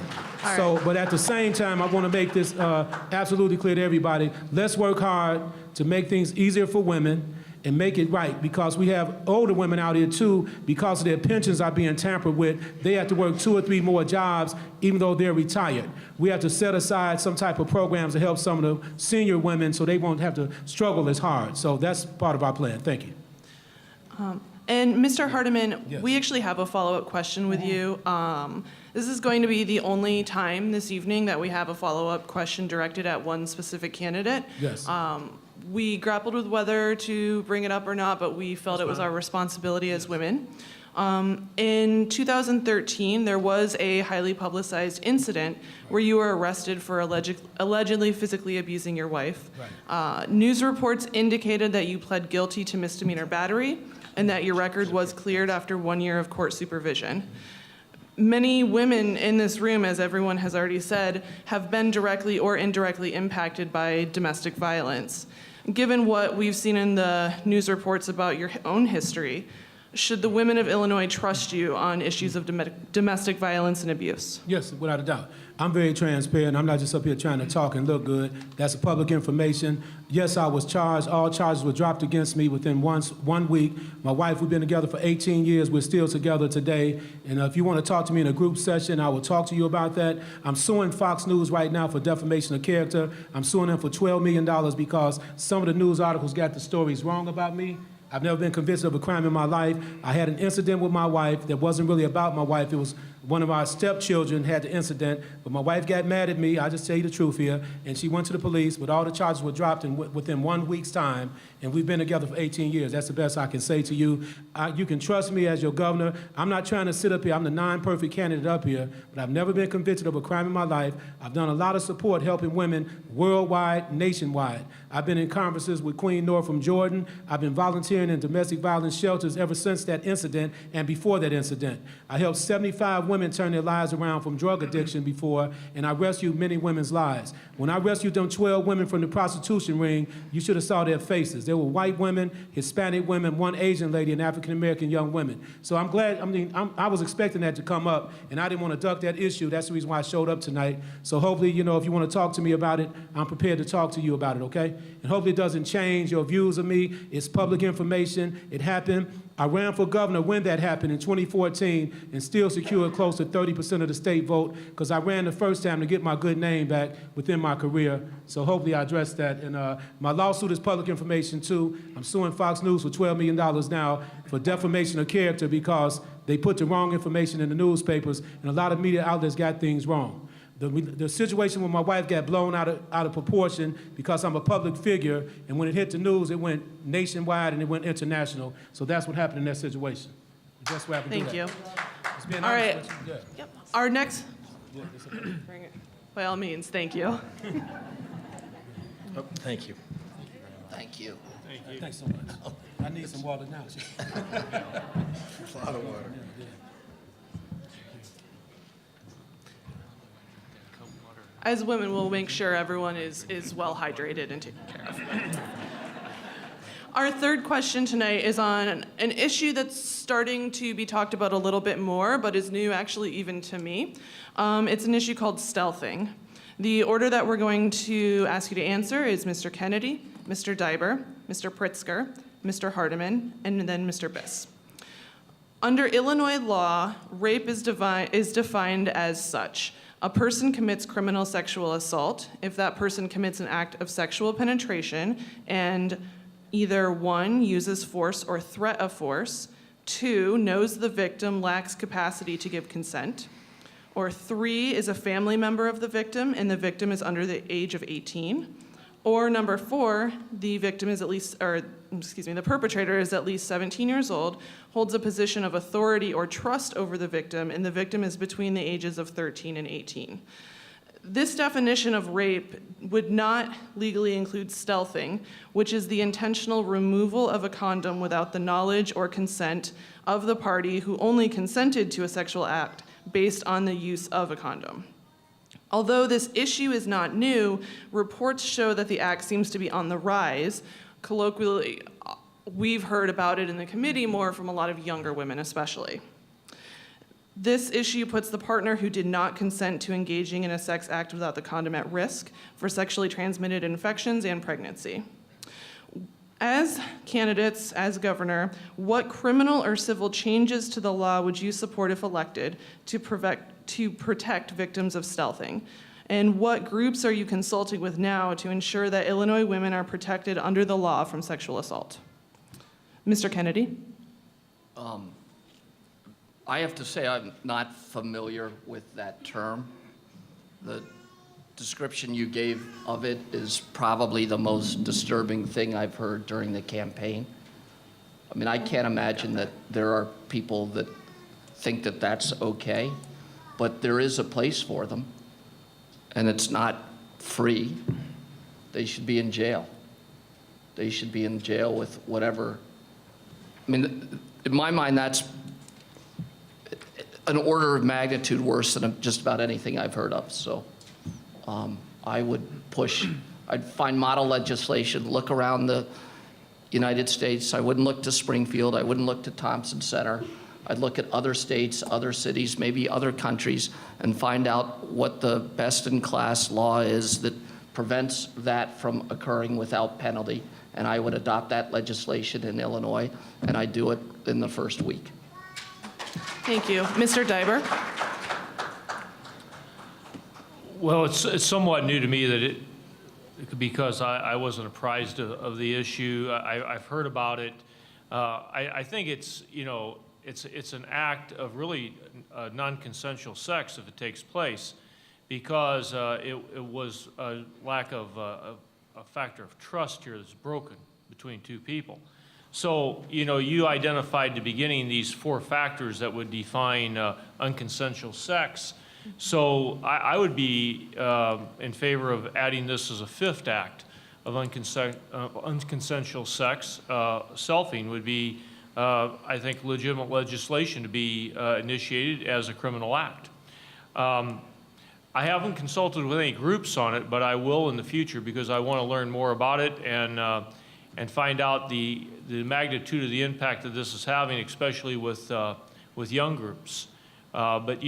So, but at the same time, I want to make this absolutely clear to everybody. Let's work hard to make things easier for women and make it right, because we have older women out here too, because their pensions are being tampered with. They have to work 2 or 3 more jobs even though they're retired. We have to set aside some type of programs to help some of the senior women so they won't have to struggle as hard. So that's part of our plan. Thank you. And Mr. Hardiman, Yes. we actually have a follow-up question with you. This is going to be the only time this evening that we have a follow-up question directed at one specific candidate. Yes. We grappled with whether to bring it up or not, but we felt it was our responsibility as women. In 2013, there was a highly publicized incident where you were arrested for allegedly physically abusing your wife. Right. News reports indicated that you pled guilty to misdemeanor battery and that your record was cleared after 1 year of court supervision. Many women in this room, as everyone has already said, have been directly or indirectly impacted by domestic violence. Given what we've seen in the news reports about your own history, should the women of Illinois trust you on issues of domestic violence and abuse? Yes, without a doubt. I'm very transparent. I'm not just up here trying to talk and look good. That's public information. Yes, I was charged. All charges were dropped against me within 1 week. My wife, we've been together for 18 years. We're still together today. And if you want to talk to me in a group session, I will talk to you about that. I'm suing Fox News right now for defamation of character. I'm suing them for $12 million because some of the news articles got the stories wrong about me. I've never been convicted of a crime in my life. I had an incident with my wife that wasn't really about my wife. It was one of our stepchildren had the incident, but my wife got mad at me. I'll just tell you the truth here. And she went to the police, but all the charges were dropped within 1 week's time, and we've been together for 18 years. That's the best I can say to you. You can trust me as your governor. I'm not trying to sit up here. I'm the non-perfect candidate up here, but I've never been convicted of a crime in my life. I've done a lot of support helping women worldwide, nationwide. I've been in conferences with Queen Noor from Jordan. I've been volunteering in domestic violence shelters ever since that incident and before that incident. I helped 75 women turn their lives around from drug addiction before, and I rescued many women's lives. When I rescued them 12 women from the prostitution ring, you should have saw their faces. There were white women, Hispanic women, one Asian lady, and African-American young women. So I'm glad, I was expecting that to come up, and I didn't want to duck that issue. That's the reason why I showed up tonight. So hopefully, if you want to talk to me about it, I'm prepared to talk to you about it, okay? And hopefully it doesn't change your views of me. It's public information. information. It happened. I ran for governor when that happened in 2014 and still secured close to 30% of the state vote because I ran the first time to get my good name back within my career. So hopefully I addressed that. And my lawsuit is public information too. I'm suing Fox News for $12 million now for defamation of character because they put the wrong information in the newspapers and a lot of media outlets got things wrong. The situation when my wife got blown out of proportion because I'm a public figure, and when it hit the news, it went nationwide and it went international. So that's what happened in that situation. That's what happened. Thank you. Just being All honest right. with you. Good. Yep. Our next, bring it. By all means, thank you. Oh, thank you. Thank you. Thanks so much. I need some water now. A lot of water. As women, we'll make sure everyone is well hydrated and taken care of. Our third question tonight is on an issue that's starting to be talked about a little bit more, but is new actually even to me. It's an issue called stealthing. The order that we're going to ask you to answer is Mr. Kennedy, Mr. Diber, Mr. Pritzker, Mr. Hardiman, and then Mr. Biss. Under Illinois law, rape is defined as such. A person commits criminal sexual assault if that person commits an act of sexual penetration and either 1, uses force or threat of force, 2, knows the victim lacks capacity to give consent, or 3, is a family member of the victim and the victim is under the age of 18, or number 4, the victim is the perpetrator is at least 17 years old, holds a position of authority or trust over the victim, and the victim is between the ages of 13 and 18. This definition of rape would not legally include stealthing, which is the intentional removal of a condom without the knowledge or consent of the party who only consented to a sexual act based on the use of a condom. Although this issue is not new, reports show that the act seems to be on the rise. Colloquially, we've heard about it in the committee more from a lot of younger women especially. This issue puts the partner who did not consent to engaging in a sex act without the condom at risk for sexually transmitted infections and pregnancy. As candidates, as governor, what criminal or civil changes to the law would you support if elected to protect victims of stealthing? And what groups are you consulting with now to ensure that Illinois women are protected under the law from sexual assault? Mr. Kennedy? I have to say I'm not familiar with that term. The description you gave of it is probably the most disturbing thing I've heard during the campaign. I mean, I can't imagine that there are people that think that that's okay, but there is a place for them, and it's not free. They should be in jail. They should be in jail with whatever. I mean, in my mind, that's an order of magnitude worse than just about anything I've heard of. So I would push, I'd find model legislation, look around the United States. I wouldn't look to Springfield. I wouldn't look to Thompson Center. I'd look at other states, other cities, maybe other countries, and find out what the best-in-class law is that prevents that from occurring without penalty. And I would adopt that legislation in Illinois, and I'd do it in the first week. Thank you. Mr. Diber? Well, it's somewhat new to me that because I wasn't apprised of the issue. I've heard about it. I think it's, it's an act of really non-consensual sex if it takes place, because it was a lack of a factor of trust here that's broken between two people. So, you identified at the beginning these 4 factors that would define unconsensual sex. So I would be in favor of adding this as a 5th act of unconsensual sex. Selfing would be, I think, legitimate legislation to be initiated as a criminal act. I haven't consulted with any groups on it, but I will in the future because I want to learn more about it and find out the magnitude of the impact that this is having, especially with young groups. But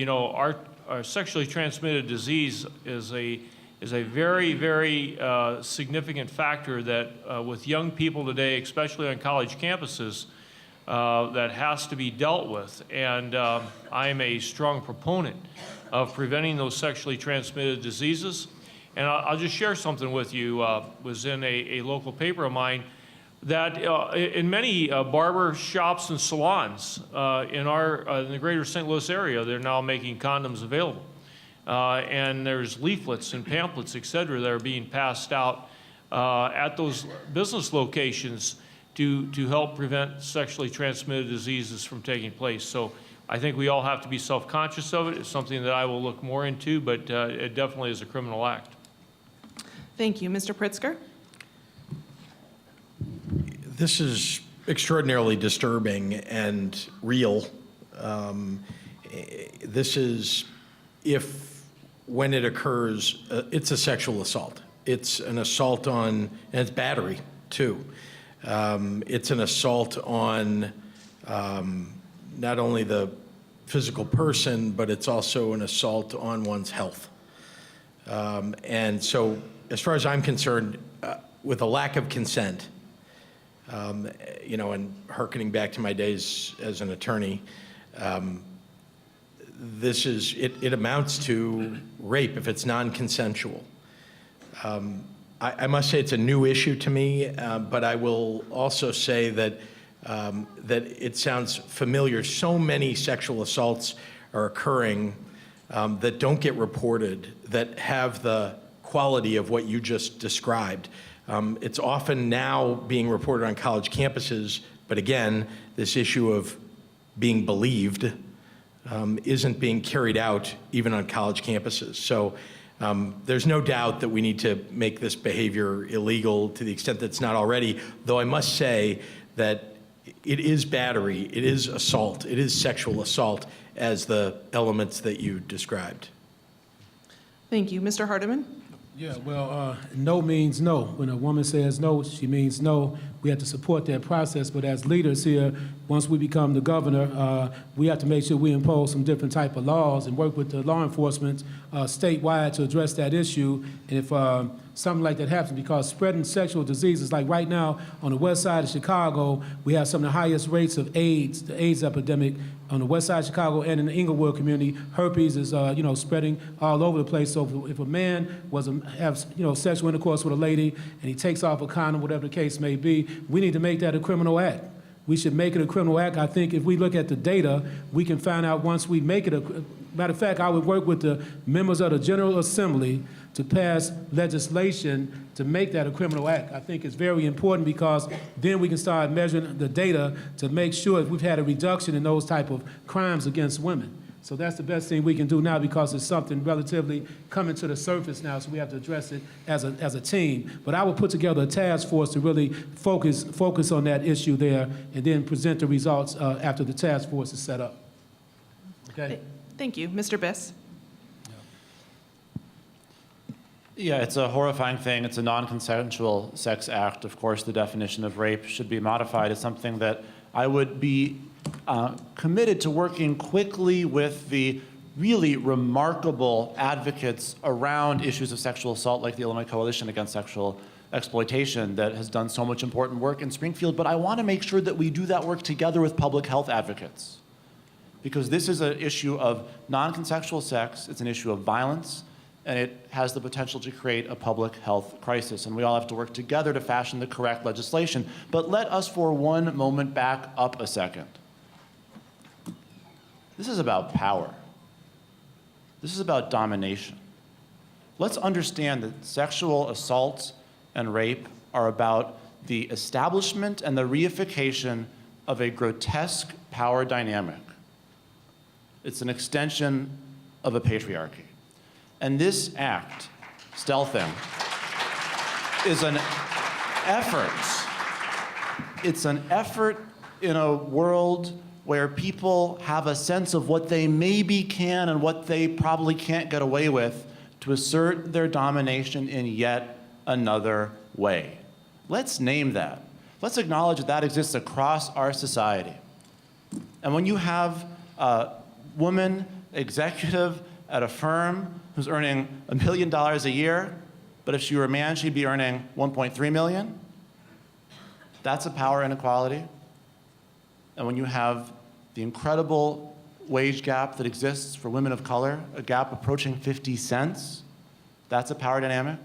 our sexually transmitted disease is is a very, very significant factor that with young people today, especially on college campuses, that has to be dealt with. And I am a strong proponent of preventing those sexually transmitted diseases. And I'll just share something with you. Was in a local paper of mine that in many barber shops and salons in the greater St. Louis area, they're now making condoms available. And there's leaflets and pamphlets, et cetera, that are being passed out at those business locations to help prevent sexually transmitted diseases from taking place. So I think we all have to be self-conscious of it. It's something that I will look more into, but it definitely is a criminal act. Thank you. Mr. Pritzker? This is extraordinarily disturbing and real. This is, when it occurs, it's a sexual assault. It's an assault on, and it's battery too. It's an assault on not only the physical person, but it's also an assault on one's health. And so, as far as I'm concerned, with a lack of consent, you know, and hearkening back to my days as an attorney, it amounts to rape if it's non-consensual. I must say it's a new issue to me, but I will also say that that it sounds familiar. So many sexual assaults are occurring that don't get reported, that have the quality of what you just described. It's often now being reported on college campuses, but again, this issue of being believed isn't being carried out even on college campuses. So there's no doubt that we need to make this behavior illegal to the extent that it's not already, though I must say that it is battery, it is assault, it is sexual assault as the elements that you described. Thank you. Mr. Hardiman? Yeah, well, no means no. When a woman says no, she means no. We have to support that process, but as leaders here, once we become the governor, we have to make sure we impose some different type of laws and work with the law enforcement statewide to address that issue. And if something like that happens, because spreading sexual diseases, like right now on the west side of Chicago, we have some of the highest rates of AIDS, the AIDS epidemic on the west side of Chicago and in the Inglewood community. Herpes is, spreading all over the place. So if a man was have, sexual intercourse with a lady and he takes off a condom, whatever the case may be, we need to make that a criminal act. We should make it a criminal act. I think if we look at the data, we can find out once we make it a, matter of fact, I would work with the members of the General Assembly to pass legislation to make that a criminal act. I think it's very important because then we can start measuring the data to make sure that we've had a reduction in those type of crimes against women. So that's the best thing we can do now because it's something relatively coming to the surface now, so we have to address it as a team. But I will put together a task force to really focus on that issue there and then present the results after the task force is set up. Okay? Thank you. Mr. Biss? Yeah, it's a horrifying thing. It's a non-consensual sex act. Of course, the definition of rape should be modified. It's something that I would be committed to working quickly with the really remarkable advocates around issues of sexual assault, like the Illinois Coalition Against Sexual Exploitation, that has done so much important work in Springfield. But I want to make sure that we do that work together with public health advocates, because this is an issue of non-consensual sex. It's an issue of violence, and it has the potential to create a public health crisis. And we all have to work together to fashion the correct legislation. But let us for one moment back up a second. This is about power. This is about domination. Let's understand that sexual assaults and rape are about the establishment and the reification of a grotesque power dynamic. It's an extension of a patriarchy. And this act, stealthing, is an effort. It's an effort in a world where people have a sense of what they maybe can and what they probably can't get away with to assert their domination in yet another way. Let's name that. Let's acknowledge that that exists across our society. And when you have women, executive at a firm who's earning $1 million a year, but if she were a man, she'd be earning $1.3 million. That's a power inequality. And when you have the incredible wage gap that exists for women of color, a gap approaching 50 cents, that's a power dynamic.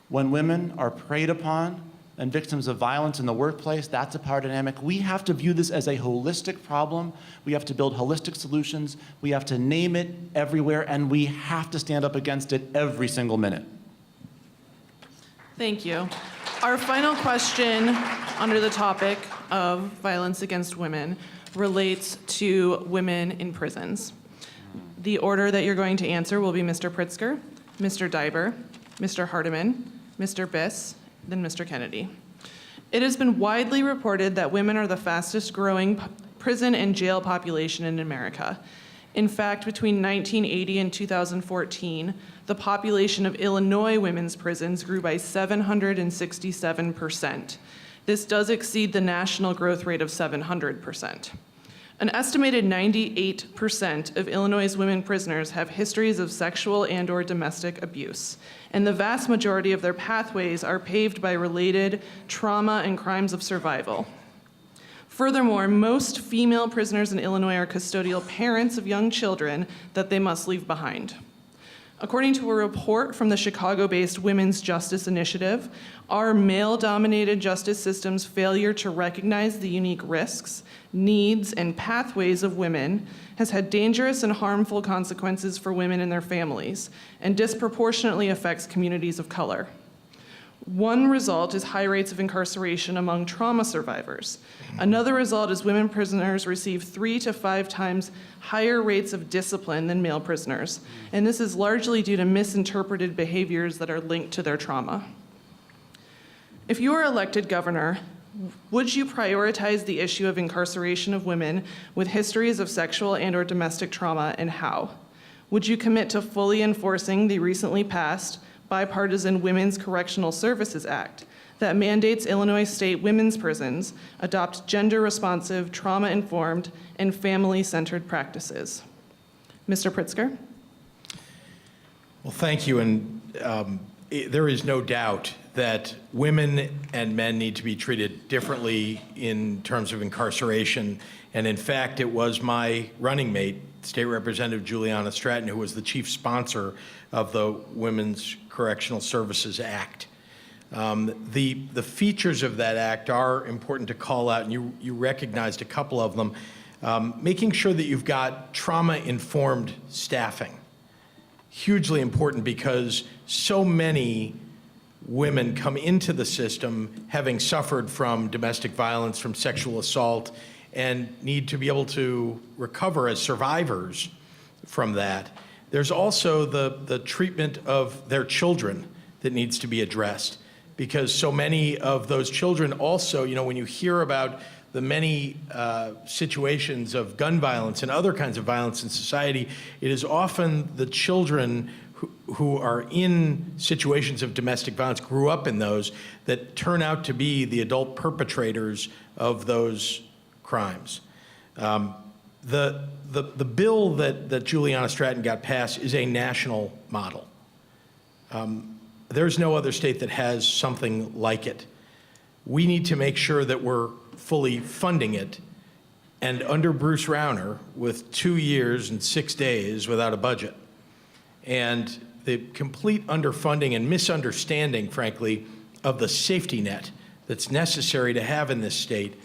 When women are preyed upon and victims of violence in the workplace, that's a power dynamic. We have to view this as a holistic problem. We have to build holistic solutions. We have to name it everywhere, and we have to stand up against it every single minute. Thank you. Our final question under the topic of violence against women relates to women in prisons. The order that you're going to answer will be Mr. Pritzker, Mr. Diber, Mr. Hardiman, Mr. Biss, then Mr. Kennedy. It has been widely reported that women are the fastest growing prison and jail population in America. In fact, between 1980 and 2014, the population of Illinois women's prisons grew by 767%. This does exceed the national growth rate of 700%. An estimated 98% of Illinois' women prisoners have histories of sexual and/or domestic abuse, and the vast majority of their pathways are paved by related trauma and crimes of survival. Furthermore, most female prisoners in Illinois are custodial parents of young children that they must leave behind. According to a report from the Chicago-based Women's Justice Initiative, our male-dominated justice system's failure to recognize the unique risks, needs, and pathways of women has had dangerous and harmful consequences for women and their families, and disproportionately affects communities of color. One result is high rates of incarceration among trauma survivors. Another result is women prisoners receive 3 to 5 times higher rates of discipline than male prisoners, and this is largely due to misinterpreted behaviors that are linked to their trauma. If you are elected governor, would you prioritize the issue of incarceration of women with histories of sexual and/or domestic trauma, and how? Would you commit to fully enforcing the recently passed bipartisan Women's Correctional Services Act that mandates Illinois state women's prisons adopt gender-responsive, trauma-informed, and family-centered practices? Mr. Pritzker? Well, thank you. And there is no doubt that women and men need to be treated differently in terms of incarceration. And in fact, it was my running mate, State Representative Juliana Stratton, who was the chief sponsor of the Women's Correctional Services Act. The features of that act are important to call out, and you recognized a couple of them. Making sure that you've got trauma-informed staffing. Hugely important, because so many women come into the system having suffered from domestic violence, from sexual assault, and need to be able to recover as survivors from that. There's also the treatment of their children that needs to be addressed, because so many of those children also, when you hear about the many situations of gun violence and other kinds of violence in society, it is often the children who are in situations of domestic violence, grew up in those, that turn out to be the adult perpetrators of those crimes. The bill that Juliana Stratton got passed is a national model. There's no other state that has something like it. We need to make sure that we're fully funding it. And under Bruce Rauner, with 2 years and 6 days without a budget, and the complete underfunding and misunderstanding, frankly, of the safety net that's necessary to have in this state,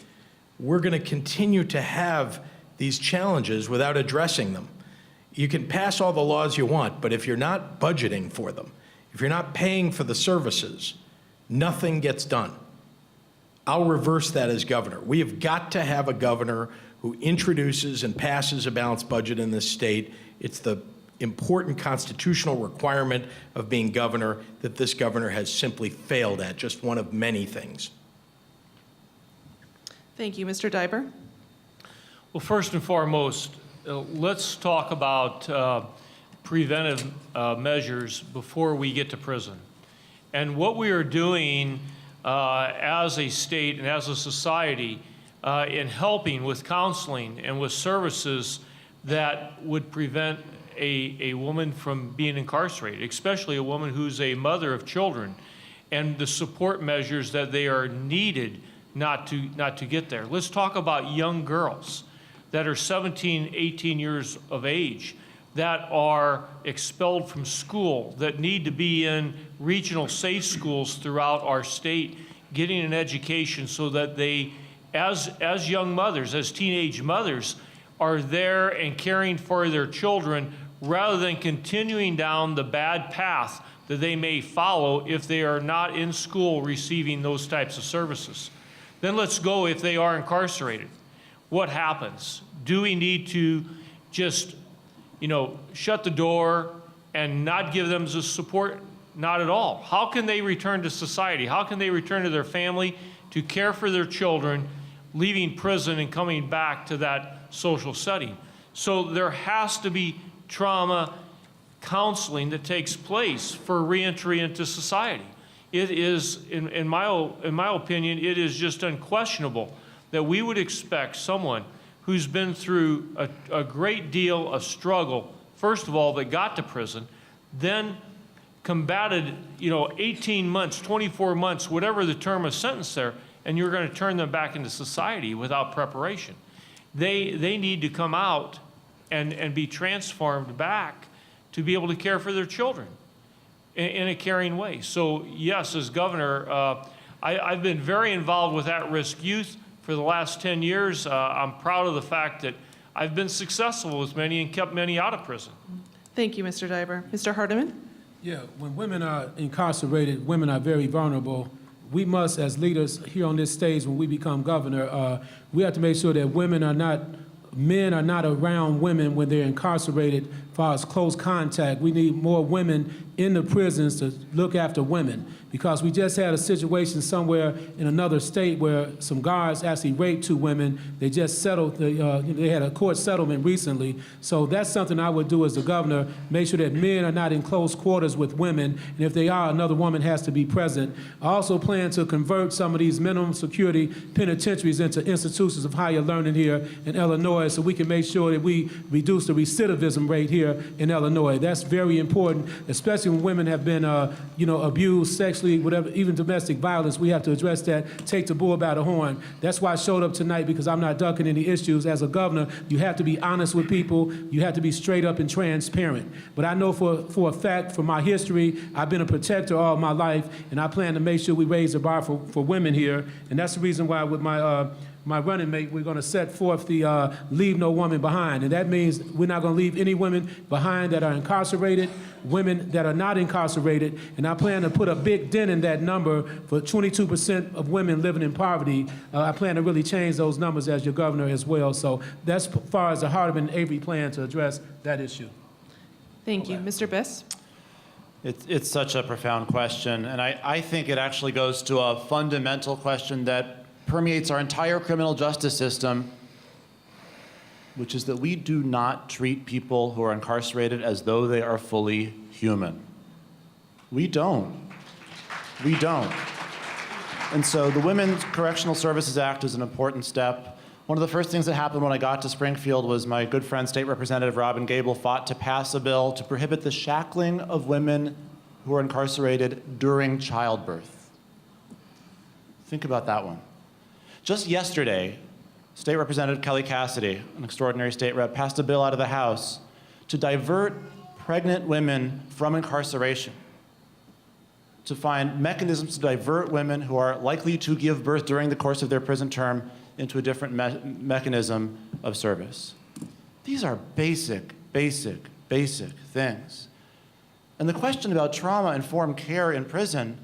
we're going to continue to have these challenges without addressing them. You can pass all the laws you want, but if you're not budgeting for them, if you're not paying for the services, nothing gets done. I'll reverse that as governor. We have got to have a governor who introduces and passes a balanced budget in this state. It's the important constitutional requirement of being governor that this governor has simply failed at, just one of many things. Thank you. Mr. Diber? Well, first and foremost, let's talk about preventive measures before we get to prison. And what we are doing as a state and as a society in helping with counseling and with services that would prevent a woman from being incarcerated, especially a woman who's a mother of children, and the support measures that they are needed not to get there. Let's talk about young girls that are 17, 18 years of age, that are expelled from school, that need to be in regional safe schools throughout our state, getting an education so that they, as young mothers, as teenage mothers, are there and caring for their children rather than continuing down the bad path that they may follow if they are not in school receiving those types of services. Then let's go if they are incarcerated. What happens? Do we need to just, shut the door and not give them the support? Not at all. How can they return to society? How can they return to their family to care for their children, leaving prison and coming back to that social setting? So there has to be trauma counseling that takes place for reentry into society. It is, in my opinion, it is just unquestionable that we would expect someone who's been through a great deal of struggle, first of all, that got to prison, then combated, 18 months, 24 months, whatever the term of sentence there, and you're going to turn them back into society without preparation. They need to come out and be transformed back to be able to care for their children in a caring way. So yes, as governor, I've been very involved with at-risk youth for the last 10 years. I'm proud of the fact that I've been successful with many and kept many out of prison. Thank you, Mr. Diber. Mr. Hardiman? Yeah, when women are incarcerated, women are very vulnerable. We must, as leaders here on this stage, when we become governor, we have to make sure that men are not around women when they're incarcerated as far as close contact. We need more women in the prisons to look after women, because we just had a situation somewhere in another state where some guards actually raped 2 women. They just settled, they had a court settlement recently. So that's something I would do as the governor, make sure that men are not in close quarters with women, and if they are, another woman has to be present. I also plan to convert some of these minimum security penitentiaries into institutions of higher learning here in Illinois, so we can make sure that we reduce the recidivism rate here in Illinois. That's very important, especially when women have been abused sexually, whatever, even domestic violence. We have to address that, take the bull by the horn. That's why I showed up tonight, because I'm not ducking any issues. As a governor, you have to be honest with people. You have to be straight up and transparent. But I know for a fact, from my history, I've been a protector all my life, and I plan to make sure we raise the bar for women here. And that's the reason why with my running mate, we're going to set forth the Leave No Woman Behind. And that means we're not going to leave any women behind that are incarcerated, women that are not incarcerated. And I plan to put a big dent in that number for 22% of women living in poverty. I plan to really change those numbers as your governor as well. So that's as far as the Hardiman and Avery plan to address that issue. Thank you. Mr. Biss? It's such a profound question, and I think it actually goes to a fundamental question that permeates our entire criminal justice system, which is that we do not treat people who are incarcerated as though they are fully human. We don't. We don't. And so the Women's Correctional Services Act is an important step. One of the first things that happened when I got to Springfield was my good friend, State Representative Robin Gable, fought to pass a bill to prohibit the shackling of women who are incarcerated during childbirth. Think about that one. Just yesterday, State Representative Kelly Cassidy, an extraordinary state rep, passed a bill out of the House to divert pregnant women from incarceration, to find mechanisms to divert women who are likely to give birth during the course of their prison term into a different mechanism of service. These are basic things. And the question about trauma-informed care in prison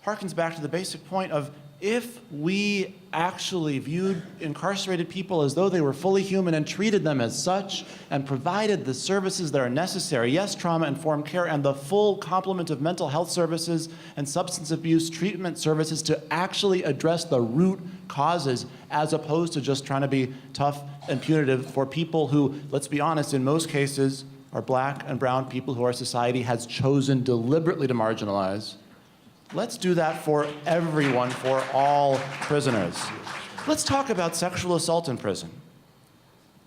harkens back to the basic point of, if we actually viewed incarcerated people as though they were fully human and treated them as such and provided the services that are necessary, yes, trauma-informed care and the full complement of mental health services and substance abuse treatment services to actually address the root causes, as opposed to just trying to be tough and punitive for people who, let's be honest, in most cases are black and brown people who our society has chosen deliberately to marginalize. Let's do that for everyone, for all prisoners. Let's talk about sexual assault in prison.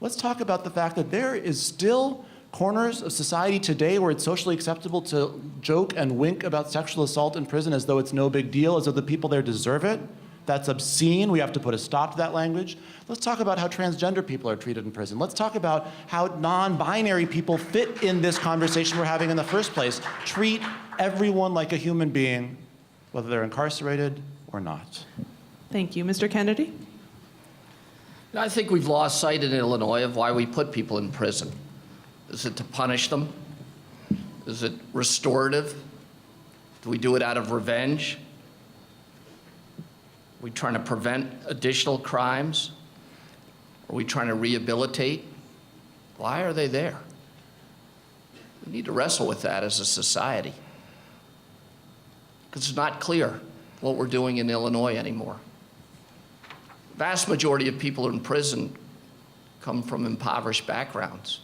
Let's talk about the fact that there is still corners of society today where it's socially acceptable to joke and wink about sexual assault in prison as though it's no big deal, as though the people there deserve it. That's obscene. We have to put a stop to that language. Let's talk about how transgender people are treated in prison. Let's talk about how non-binary people fit in this conversation we're having in the first place. Treat everyone like a human being, whether they're incarcerated or not. Thank you. Mr. Kennedy? I think we've lost sight in Illinois of why we put people in prison. Is it to punish them? Is it restorative? Do we do it out of revenge? Are we trying to prevent additional crimes? Are we trying to rehabilitate? Why are they there? We need to wrestle with that as a society, because it's not clear what we're doing in Illinois anymore. The vast majority of people in prison come from impoverished backgrounds.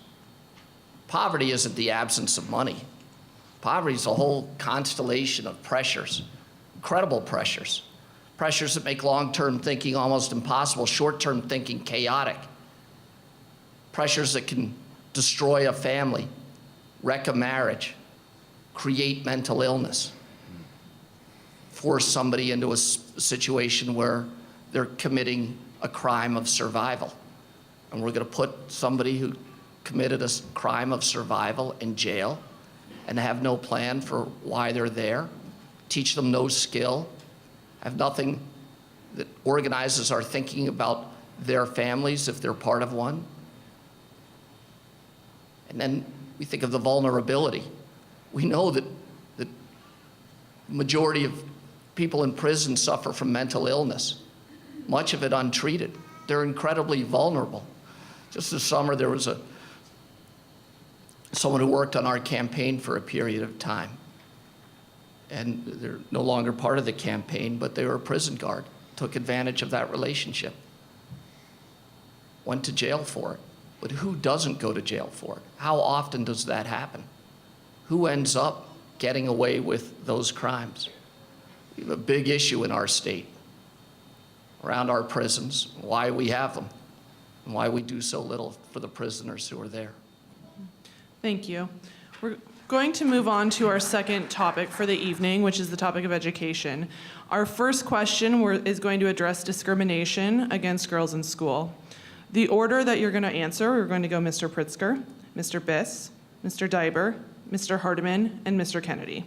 Poverty isn't the absence of money. Poverty is a whole constellation of pressures, incredible pressures. Pressures that make long-term thinking almost impossible, short-term thinking chaotic. Pressures that can destroy a family, wreck a marriage, create mental illness, force somebody into a situation where they're committing a crime of survival. And we're going to put somebody who committed a crime of survival in jail and have no plan for why they're there, teach them no skill, have nothing that organizes our thinking about their families if they're part of one. And then we think of the vulnerability. We know that the majority of people in prison suffer from mental illness, much of it untreated. They're incredibly vulnerable. Just this summer, there was someone who worked on our campaign for a period of time. And they're no longer part of the campaign, but they were a prison guard, took advantage of that relationship, went to jail for it. But who doesn't go to jail for it? How often does that happen? Who ends up getting away with those crimes? We have a big issue in our state around our prisons, why we have them, and why we do so little for the prisoners who are there. Thank you. We're going to move on to our second topic for the evening, which is the topic of education. Our first question is going to address discrimination against girls in school. The order that you're going to answer, we're going to go Mr. Pritzker, Mr. Biss, Mr. Diber, Mr. Hardiman, and Mr. Kennedy.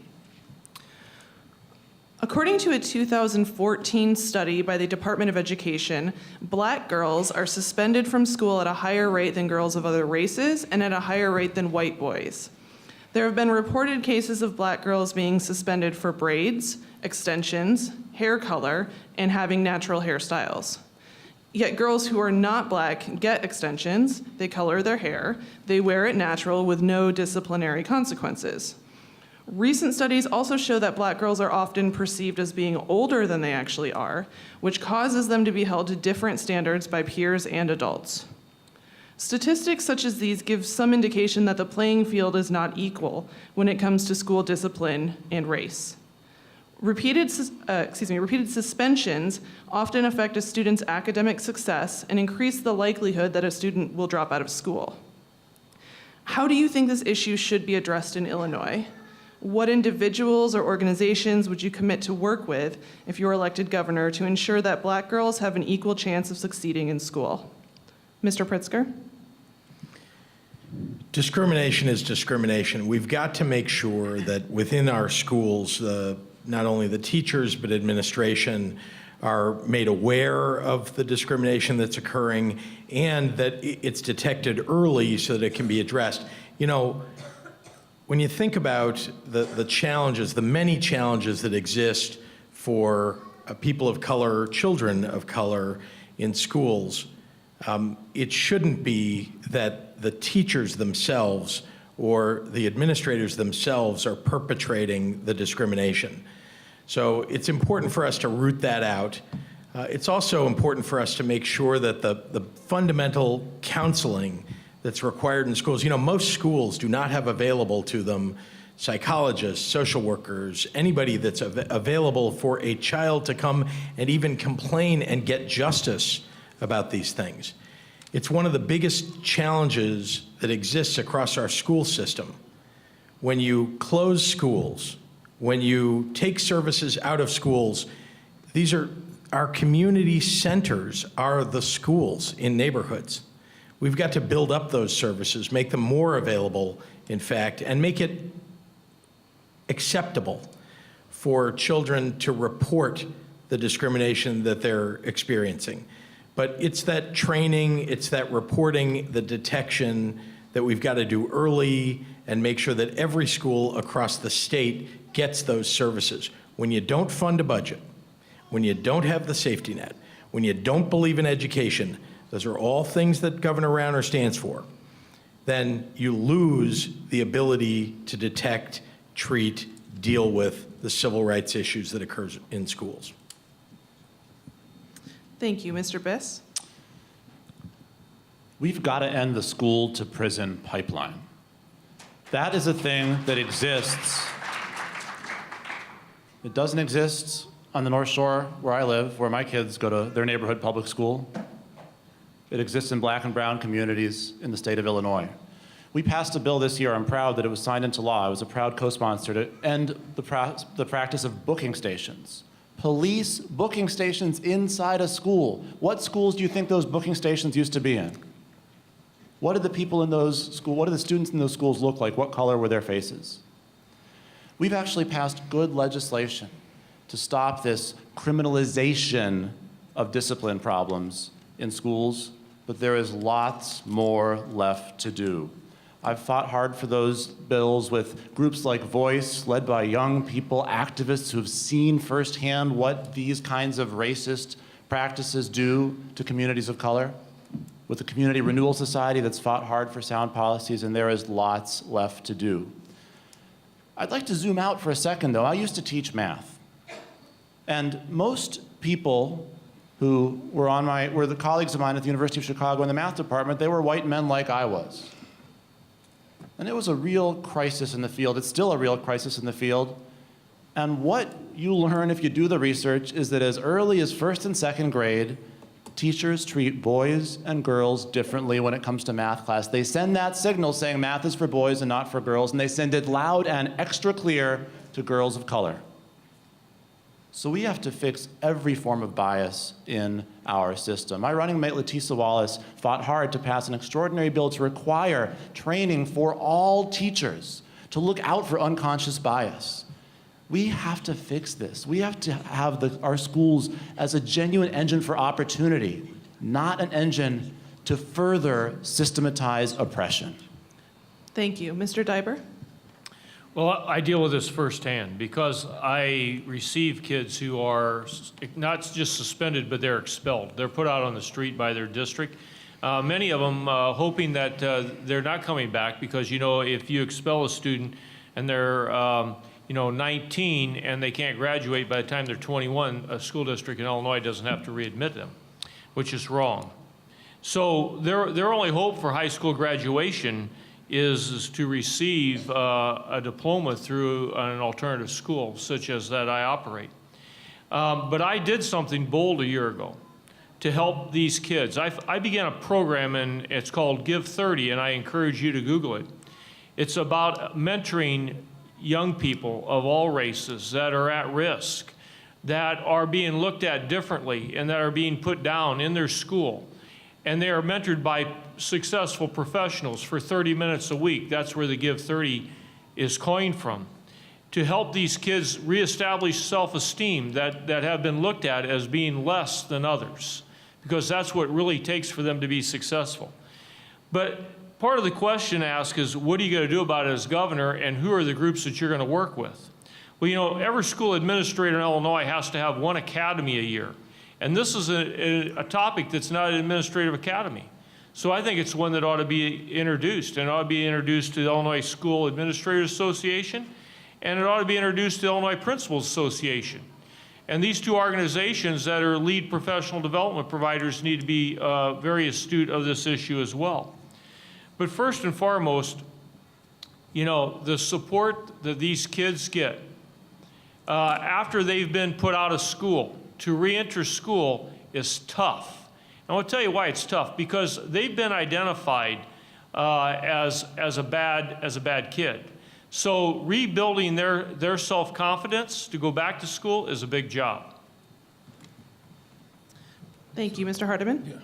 According to a 2014 study by the Department of Education, Black girls are suspended from school at a higher rate than girls of other races and at a higher rate than white boys. There have been reported cases of Black girls being suspended for braids, extensions, hair color, and having natural hairstyles. Yet girls who are not Black get extensions, they color their hair, they wear it natural with no disciplinary consequences. Recent studies also show that Black girls are often perceived as being older than they actually are, which causes them to be held to different standards by peers and adults. Statistics such as these give some indication that the playing field is not equal when it comes to school discipline and race. Repeated suspensions often affect a student's academic success and increase the likelihood that a student will drop out of school. How do you think this issue should be addressed in Illinois? What individuals or organizations would you commit to work with if you were elected governor to ensure that Black girls have an equal chance of succeeding in school? Mr. Pritzker? Discrimination is discrimination. We've got to make sure that within our schools, not only the teachers but administration are made aware of the discrimination that's occurring and that it's detected early so that it can be addressed. You know, when you think about the challenges, the many challenges that exist for people of color, children of color in schools, it shouldn't be that the teachers themselves or the administrators themselves are perpetrating the discrimination. So it's important for us to root that out. It's also important for us to make sure that the fundamental counseling that's required in schools, you know, most schools do not have available to them psychologists, social workers, anybody that's available for a child to come and even complain and get justice about these things. It's one of the biggest challenges that exists across our school system, when you close schools, when you take services out of schools, these are our community centers are the schools in neighborhoods. We've got to build up those services, make them more available, in fact, and make it acceptable for children to report the discrimination that they're experiencing. But it's that training, it's that reporting, the detection that we've got to do early and make sure that every school across the state gets those services. When you don't fund a budget, when you don't have the safety net, when you don't believe in education, those are all things that Governor Rauner stands for, then you lose the ability to detect, treat, deal with the civil rights issues that occurs in schools. Thank you. Mr. Biss? We've got to end the school to prison pipeline. That is a thing that exists. It doesn't exist on the North Shore where I live, where my kids go to their neighborhood public school. It exists in black and brown communities in the state of Illinois. We passed a bill this year. I'm proud that it was signed into law. I was a proud co-sponsor to end the practice of booking stations. Police booking stations inside a school. What schools do you think those booking stations used to be in? What did the people in those schools, what did the students in those schools look like? What color were their faces? We've actually passed good legislation to stop this criminalization of discipline problems in schools, but there is lots more left to do. I've fought hard for those bills with groups like Voice, led by young people, activists who have seen firsthand what these kinds of racist practices do to communities of color, with the Community Renewal Society that's fought hard for sound policies, and there is lots left to do. I'd like to zoom out for a second, though. I used to teach math. And most people who were the colleagues of mine at the University of Chicago in the math department, they were white men like I was. And it was a real crisis in the field. It's still a real crisis in the field. And what you learn if you do the research is that as early as first and second grade, teachers treat boys and girls differently when it comes to math class. They send that signal saying math is for boys and not for girls, and they send it loud and extra clear to girls of color. So we have to fix every form of bias in our system. My running mate, Letisa Wallace, fought hard to pass an extraordinary bill to require training for all teachers to look out for unconscious bias. We have to fix this. We have to have our schools as a genuine engine for opportunity, not an engine to further systematize oppression. Thank you. Mr. Diber? Well, I deal with this firsthand because I receive kids who are not just suspended, but they're expelled. They're put out on the street by their district. Many of them hoping that they're not coming back because, you know, if you expel a student and they're, 19 and they can't graduate by the time they're 21, a school district in Illinois doesn't have to readmit them, which is wrong. So their only hope for high school graduation is to receive a diploma through an alternative school, such as that I operate. But I did something bold a year ago to help these kids. I began a program, and it's called Give 30, and I encourage you to Google it. It's about mentoring young people of all races that are at risk, that are being looked at differently, and that are being put down in their school. And they are mentored by successful professionals for 30 minutes a week. That's where the Give 30 is coined from. To help these kids reestablish self-esteem that have been looked at as being less than others, because that's what it really takes for them to be successful. But part of the question asked is, what are you going to do about it as governor, and who are the groups that you're going to work with? Well, you know, every school administrator in Illinois has to have one academy a year. And this is a topic that's not an administrative academy. So I think it's one that ought to be introduced, and it ought to be introduced to the Illinois School Administrators Association, and it ought to be introduced to the Illinois Principals Association. And these two organizations that are lead professional development providers need to be very astute of this issue as well. But first and foremost, you know, the support that these kids get after they've been put out of school to re-enter school is tough. And I'll tell you why it's tough, because they've been identified as a bad kid. So rebuilding their self-confidence to go back to school is a big job. Thank you, Mr. Hardiman.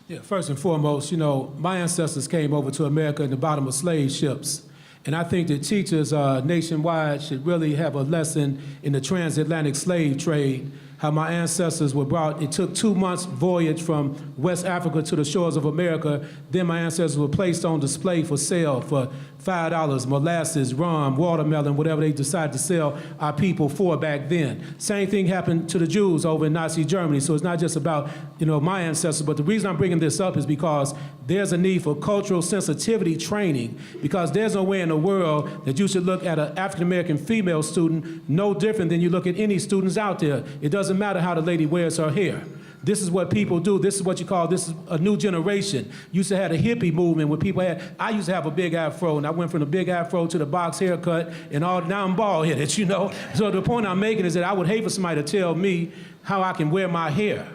Yeah, first and foremost, you know, my ancestors came over to America in the bottom of slave ships. And I think that teachers nationwide should really have a lesson in the transatlantic slave trade, how my ancestors were brought. It took 2 months voyage from West Africa to the shores of America. Then my ancestors were placed on display for sale for $5, molasses, rum, watermelon, whatever they decided to sell our people for back then. Same thing happened to the Jews over in Nazi Germany. So it's not just about, you know, my ancestors, but the reason I'm bringing this up is because there's a need for cultural sensitivity training, because there's no way in the world that you should look at an African-American female student no different than you look at any students out there. It doesn't matter how the lady wears her hair. This is what people do. This is what you call, this is a new generation. Used to have a hippie movement where people had, I used to have a big afro, and I went from the big afro to the box haircut, and all, now I'm bald headed, you know? So the point I'm making is that I would hate for somebody to tell me how I can wear my hair.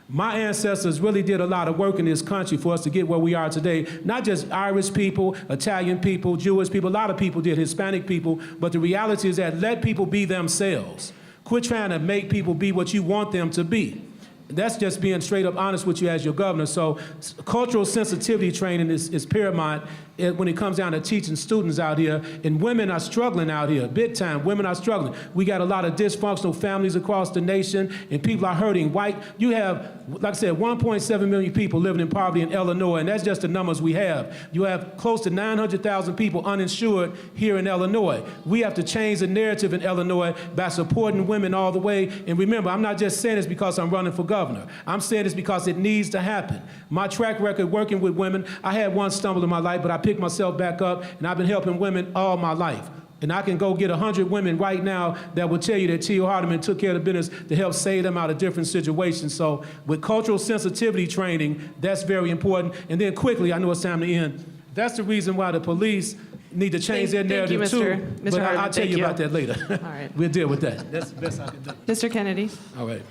My ancestors really did a lot of work in this country for us to get where we are today. Not just Irish people, Italian people, Jewish people, a lot of people did, Hispanic people, but the reality is that let people be themselves. Quit trying to make people be what you want them to be. That's just being straight up honest with you as your governor. So cultural sensitivity training is paramount when it comes down to teaching students out here. And women are struggling out here, big time. Women are struggling. We got a lot of dysfunctional families across the nation, and people are hurting. You have, like I said, 1.7 million people living in poverty in Illinois, and that's just the numbers we have. You have close to 900,000 people uninsured here in Illinois. We have to change the narrative in Illinois by supporting women all the way. And remember, I'm not just saying this because I'm running for governor. I'm saying this because it needs to happen. My track record working with women, I had one stumble in my life, but I picked myself back up, and I've been helping women all my life. And I can go get 100 women right now that will tell you that T.O. Hardiman took care of the business to help save them out of different situations. So with cultural sensitivity training, that's very important. And then quickly, I know it's time to end, that's the reason why the police need to change their narrative too. Mr. But Hardiman, I'll tell you about that later. All right. We'll deal with that. That's the best I can do. Mr. Kennedy. All right.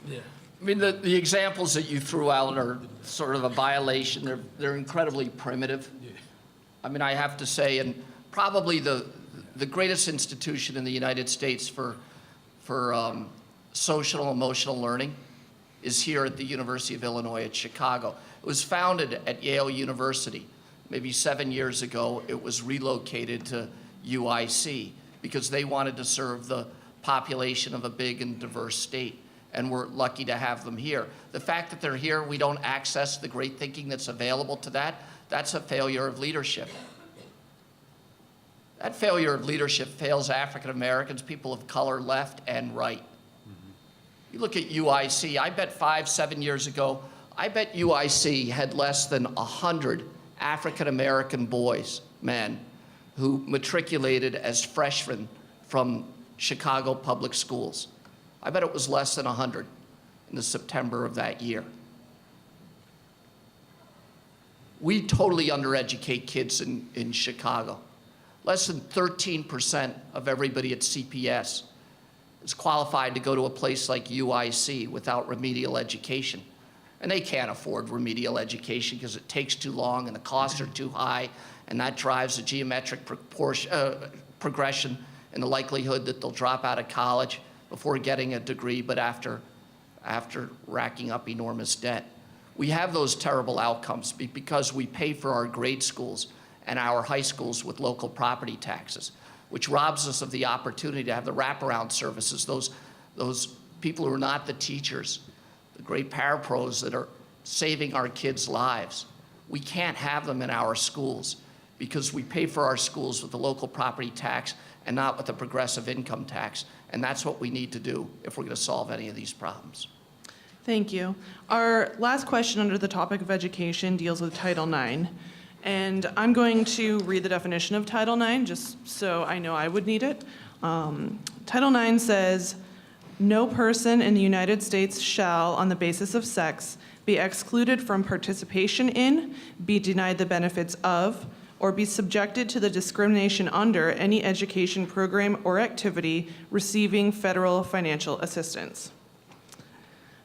Yeah. I mean, the examples that you threw out are sort of a violation. They're incredibly primitive. I mean, I have to say, and probably the greatest institution in the United States for social and emotional learning is here at the University of Illinois at Chicago. It was founded at Yale University. Maybe 7 years ago, it was relocated to UIC because they wanted to serve the population of a big and diverse state. And we're lucky to have them here. The fact that they're here, we don't access the great thinking that's available to that's a failure of leadership. That failure of leadership fails African Americans, people of color, left and right. You look at UIC, I bet 5-7 years ago, I bet UIC had less than 100 African American boys, men, who matriculated as freshmen from Chicago public schools. I bet it was less than 100 in the September of that year. We totally undereducate kids in Chicago. Less than 13% of everybody at CPS is qualified to go to a place like UIC without remedial education. And they can't afford remedial education because it takes too long and the costs are too high, and that drives a geometric progression in the likelihood that they'll drop out of college before getting a degree, but after racking up enormous debt. We have those terrible outcomes because we pay for our grade schools and our high schools with local property taxes, which robs us of the opportunity to have the wraparound services, those people who are not the teachers, the great parapros that are saving our kids' lives. We can't have them in our schools because we pay for our schools with the local property tax and not with the progressive income tax. And that's what we need to do if we're going to solve any of these problems. Thank you. Our last question under the topic of education deals with Title IX. And I'm going to read the definition of Title IX just so I know I would need it. Title IX says, "No person in the United States shall, on the basis of sex, be excluded from participation in, be denied the benefits of, or be subjected to the discrimination under any education program or activity receiving federal financial assistance."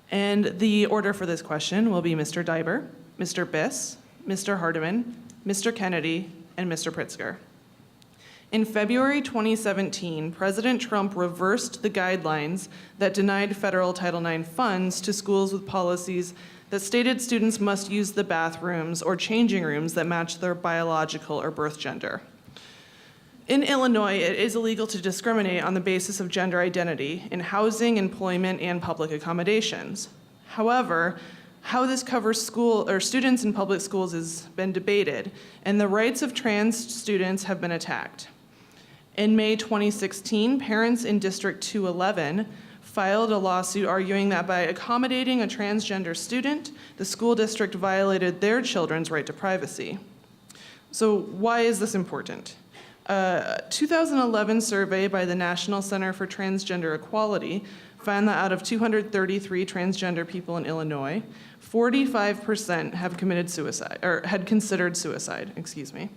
And the order for this question will be Mr. Diber, Mr. Biss, Mr. Hardiman, Mr. Kennedy, and Mr. Pritzker. In February 2017, President Trump reversed the guidelines that denied federal Title IX funds to schools with policies that stated students must use the bathrooms or changing rooms that match their biological or birth gender. In Illinois, it is illegal to discriminate on the basis of gender identity in housing, employment, and public accommodations. However, how this covers students in public schools has been debated, and the rights of trans students have been attacked. In May 2016, parents in District 211 filed a lawsuit arguing that by accommodating a transgender student, the school district violated their children's right to privacy. So why is this important? A 2011 survey by the National Center for Transgender Equality found that out of 233 transgender people in Illinois, 45% have committed suicide, or had considered suicide, excuse me.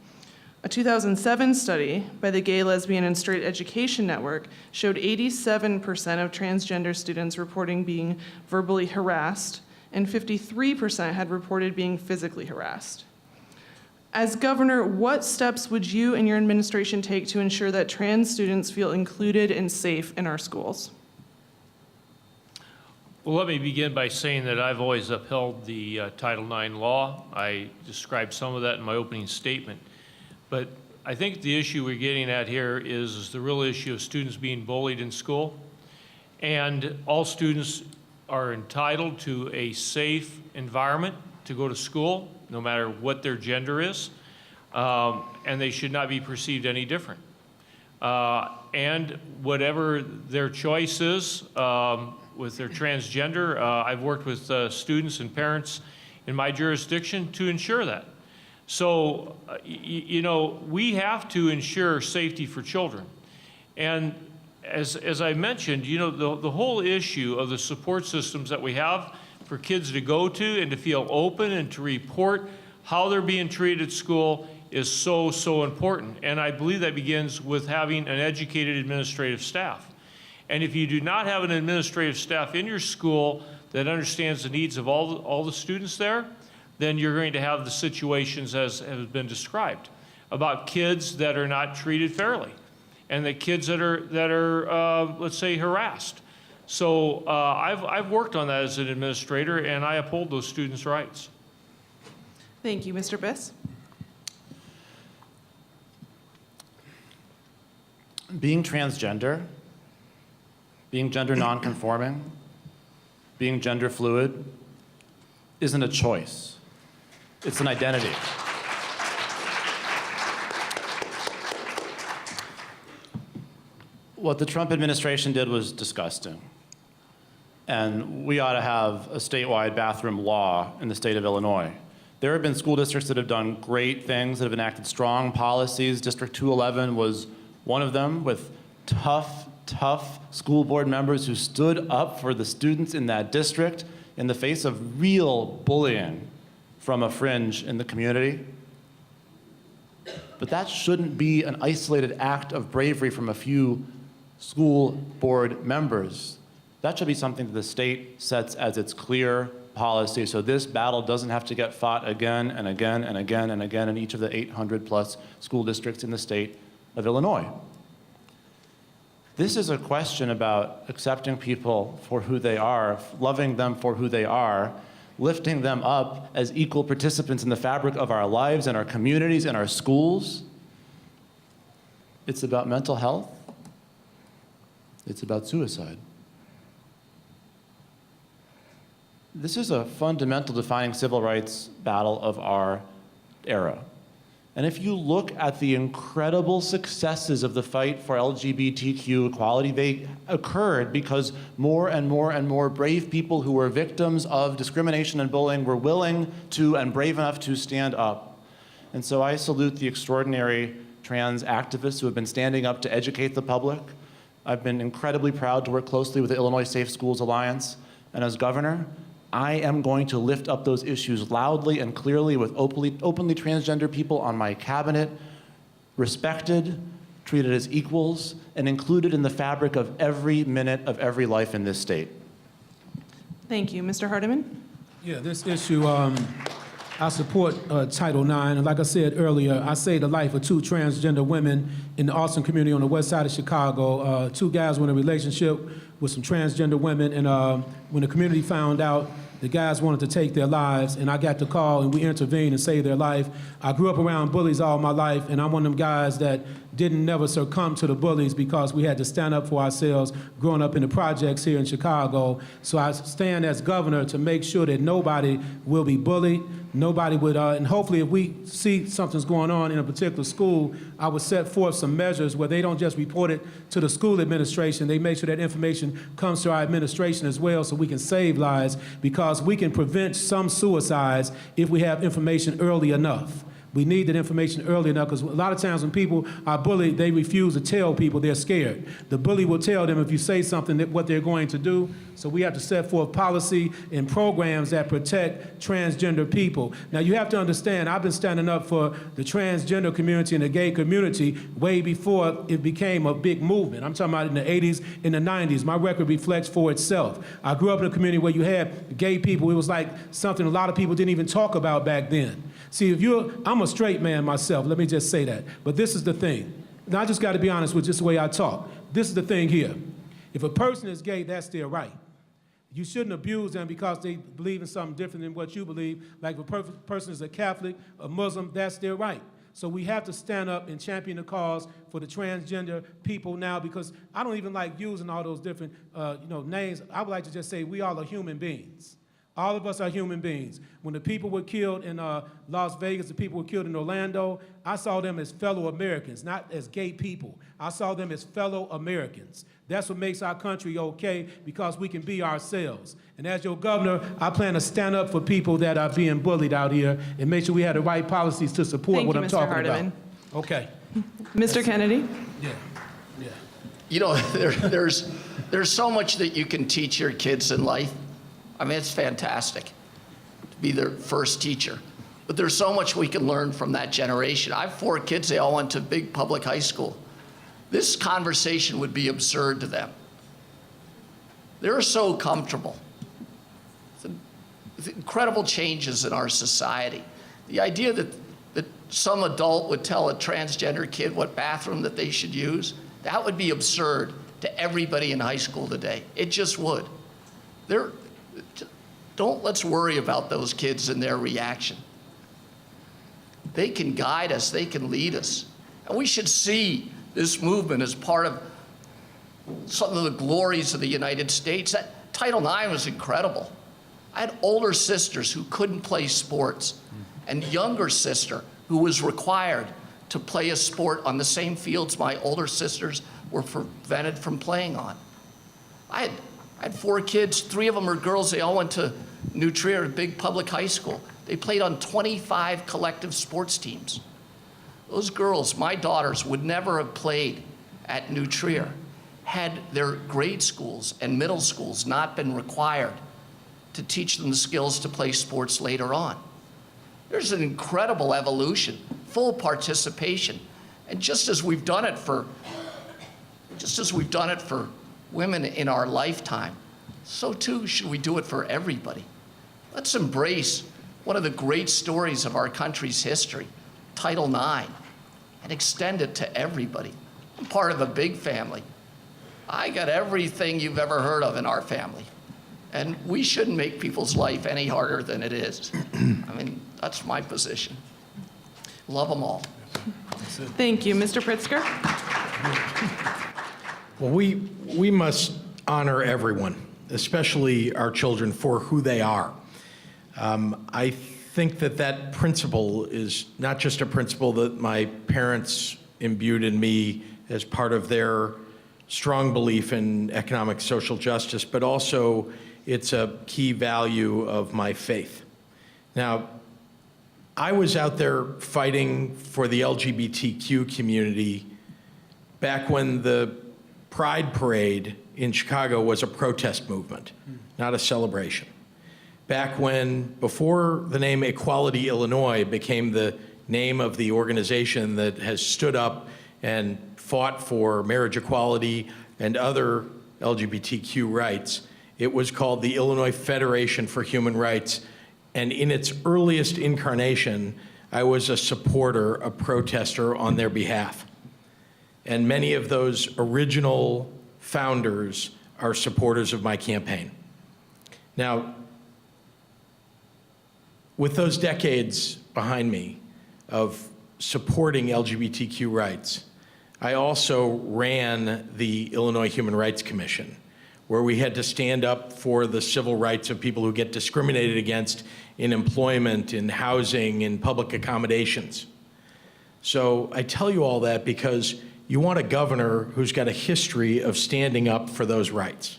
A 2007 study by the Gay, Lesbian, and Straight Education Network showed 87% of transgender students reporting being verbally harassed, and 53% had reported being physically harassed. As governor, what steps would you and your administration take to ensure that trans students feel included and safe in our schools? Well, let me begin by saying that I've always upheld the Title IX law. I described some of that in my opening statement. But I think the issue we're getting at here is the real issue of students being bullied in school. And all students are entitled to a safe environment to go to school, no matter what their gender is, and they should not be perceived any different. And whatever their choice is with their transgender, I've worked with students and parents in my jurisdiction to ensure that. So, you know, we have to ensure safety for children. And as I mentioned, you know, the whole issue of the support systems that we have for kids to go to and to feel open and to report how they're being treated at school is so, so important. And I believe that begins with having an educated administrative staff. And if you do not have an administrative staff in your school that understands the needs of all the students there, then you're going to have the situations as has been described about kids that are not treated fairly and the kids that are let's say, harassed. So I've worked on that as an administrator, and I uphold those students' rights. Thank you, Mr. Biss. Being transgender, being gender nonconforming, being gender fluid isn't a choice. It's an identity. What the Trump administration did was disgusting. And we ought to have a statewide bathroom law in the state of Illinois. There have been school districts that have done great things, that have enacted strong policies. District 211 was one of them, with tough school board members who stood up for the students in that district in the face of real bullying from a fringe in the community. But that shouldn't be an isolated act of bravery from a few school board members. That should be something that the state sets as its clear policy, so this battle doesn't have to get fought again and again and again and again in each of the 800+ school districts in the state of Illinois. This is a question about accepting people for who they are, loving them for who they are, lifting them up as equal participants in the fabric of our lives and our communities and our schools. It's about mental health. It's about suicide. This is a fundamental defining civil rights battle of our era. And if you look at the incredible successes of the fight for LGBTQ equality, they occurred because more and more and more brave people who were victims of discrimination and bullying were willing to and brave enough to stand up. And so I salute the extraordinary trans activists who have been standing up to educate the public. I've been incredibly proud to work closely with the Illinois Safe Schools Alliance. And as governor, I am going to lift up those issues loudly and clearly with openly transgender people on my cabinet, respected, treated as equals, and included in the fabric of every minute of every life in this state. Thank you. Mr. Hardiman? Yeah, this issue, I support Title IX, and like I said earlier, I saved the life of 2 transgender women in the Austin community on the west side of Chicago. 2 guys were in a relationship with some transgender women, and when the community found out, the guys wanted to take their lives, and I got the call, and we intervened and saved their life. I grew up around bullies all my life, and I'm one of them guys that didn't never succumb to the bullies because we had to stand up for ourselves growing up in the projects here in Chicago. So I stand as governor to make sure that nobody will be bullied, nobody would, and hopefully if we see something's going on in a particular school, I would set forth some measures where they don't just report it to the school administration, they make sure that information comes to our administration as well so we can save lives, because we can prevent some suicides if we have information early enough. We need that information early enough, because a lot of times when people are bullied, they refuse to tell people they're scared. The bully will tell them if you say something that what they're going to do. So we have to set forth policy and programs that protect transgender people. Now you have to understand, I've been standing up for the transgender community and the gay community way before it became a big movement. I'm talking about in the 80s, in the 90s. My record reflects for itself. I grew up in a community where you had gay people. It was like something a lot of people didn't even talk about back then. See, I'm a straight man myself, let me just say that. But this is the thing. Now I just got to be honest with just the way I talk. This is the thing here. If a person is gay, that's their right. You shouldn't abuse them because they believe in something different than what you believe. Like if a person is a Catholic, a Muslim, that's their right. So we have to stand up and champion the cause for the transgender people now, because I don't even like using all those different names. I would like to just say we all are human beings. All of us are human beings. When the people were killed in Las Vegas, the people were killed in Orlando, I saw them as fellow Americans, not as gay people. I saw them as fellow Americans. That's what makes our country okay, because we can be ourselves. And as your governor, I plan to stand up for people that are being bullied out here and make sure we have the right policies to support Thank what you, I'm Mr. talking Hardiman. about. Okay. Mr. Kennedy? Yeah. Yeah. You know, there's so much that you can teach your kids in life. I mean, it's fantastic to be their first teacher. But there's so much we can learn from that generation. I have 4 kids, they all went to big public high school. This conversation would be absurd to them. They're so comfortable. The incredible changes in our society. The idea that some adult would tell a transgender kid what bathroom that they should use, that would be absurd to everybody in high school today. It just would. Let's worry about those kids and their reaction. They can guide us, they can lead us. And we should see this movement as part of some of the glories of the United States. That Title IX was incredible. I had older sisters who couldn't play sports, and younger sister who was required to play a sport on the same fields my older sisters were prevented from playing on. I had 4 kids, 3 of them are girls, they all went to New Trier, a big public high school. They played on 25 collective sports teams. Those girls, my daughters, would never have played at New Trier had their grade schools and middle schools not been required to teach them the skills to play sports later on. There's an incredible evolution, full participation. And just as we've done it for women in our lifetime, so too should we do it for everybody. Let's embrace one of the great stories of our country's history, Title IX, and extend it to everybody. I'm part of a big family. I got everything you've ever heard of in our family. And we shouldn't make people's life any harder than it is. I mean, that's my position. Love them all. Thank you. Mr. Pritzker? Well, we must honor everyone, especially our children, for who they are. I think that principle is not just a principle that my parents imbued in me as part of their strong belief in economic social justice, but also it's a key value of my faith. Now, I was out there fighting for the LGBTQ community back when the Pride Parade in Chicago was a protest movement, not a celebration. Back when, before the name Equality Illinois became the name of the organization that has stood up and fought for marriage equality and other LGBTQ rights, it was called the Illinois Federation for Human Rights, And in its earliest incarnation, I was a supporter, a protester on their behalf. And many of those original founders are supporters of my campaign. Now, with those decades behind me of supporting LGBTQ rights, I also ran the Illinois Human Rights Commission, where we had to stand up for the civil rights of people who get discriminated against in employment, in housing, in public accommodations. So I tell you all that because you want a governor who's got a history of standing up for those rights.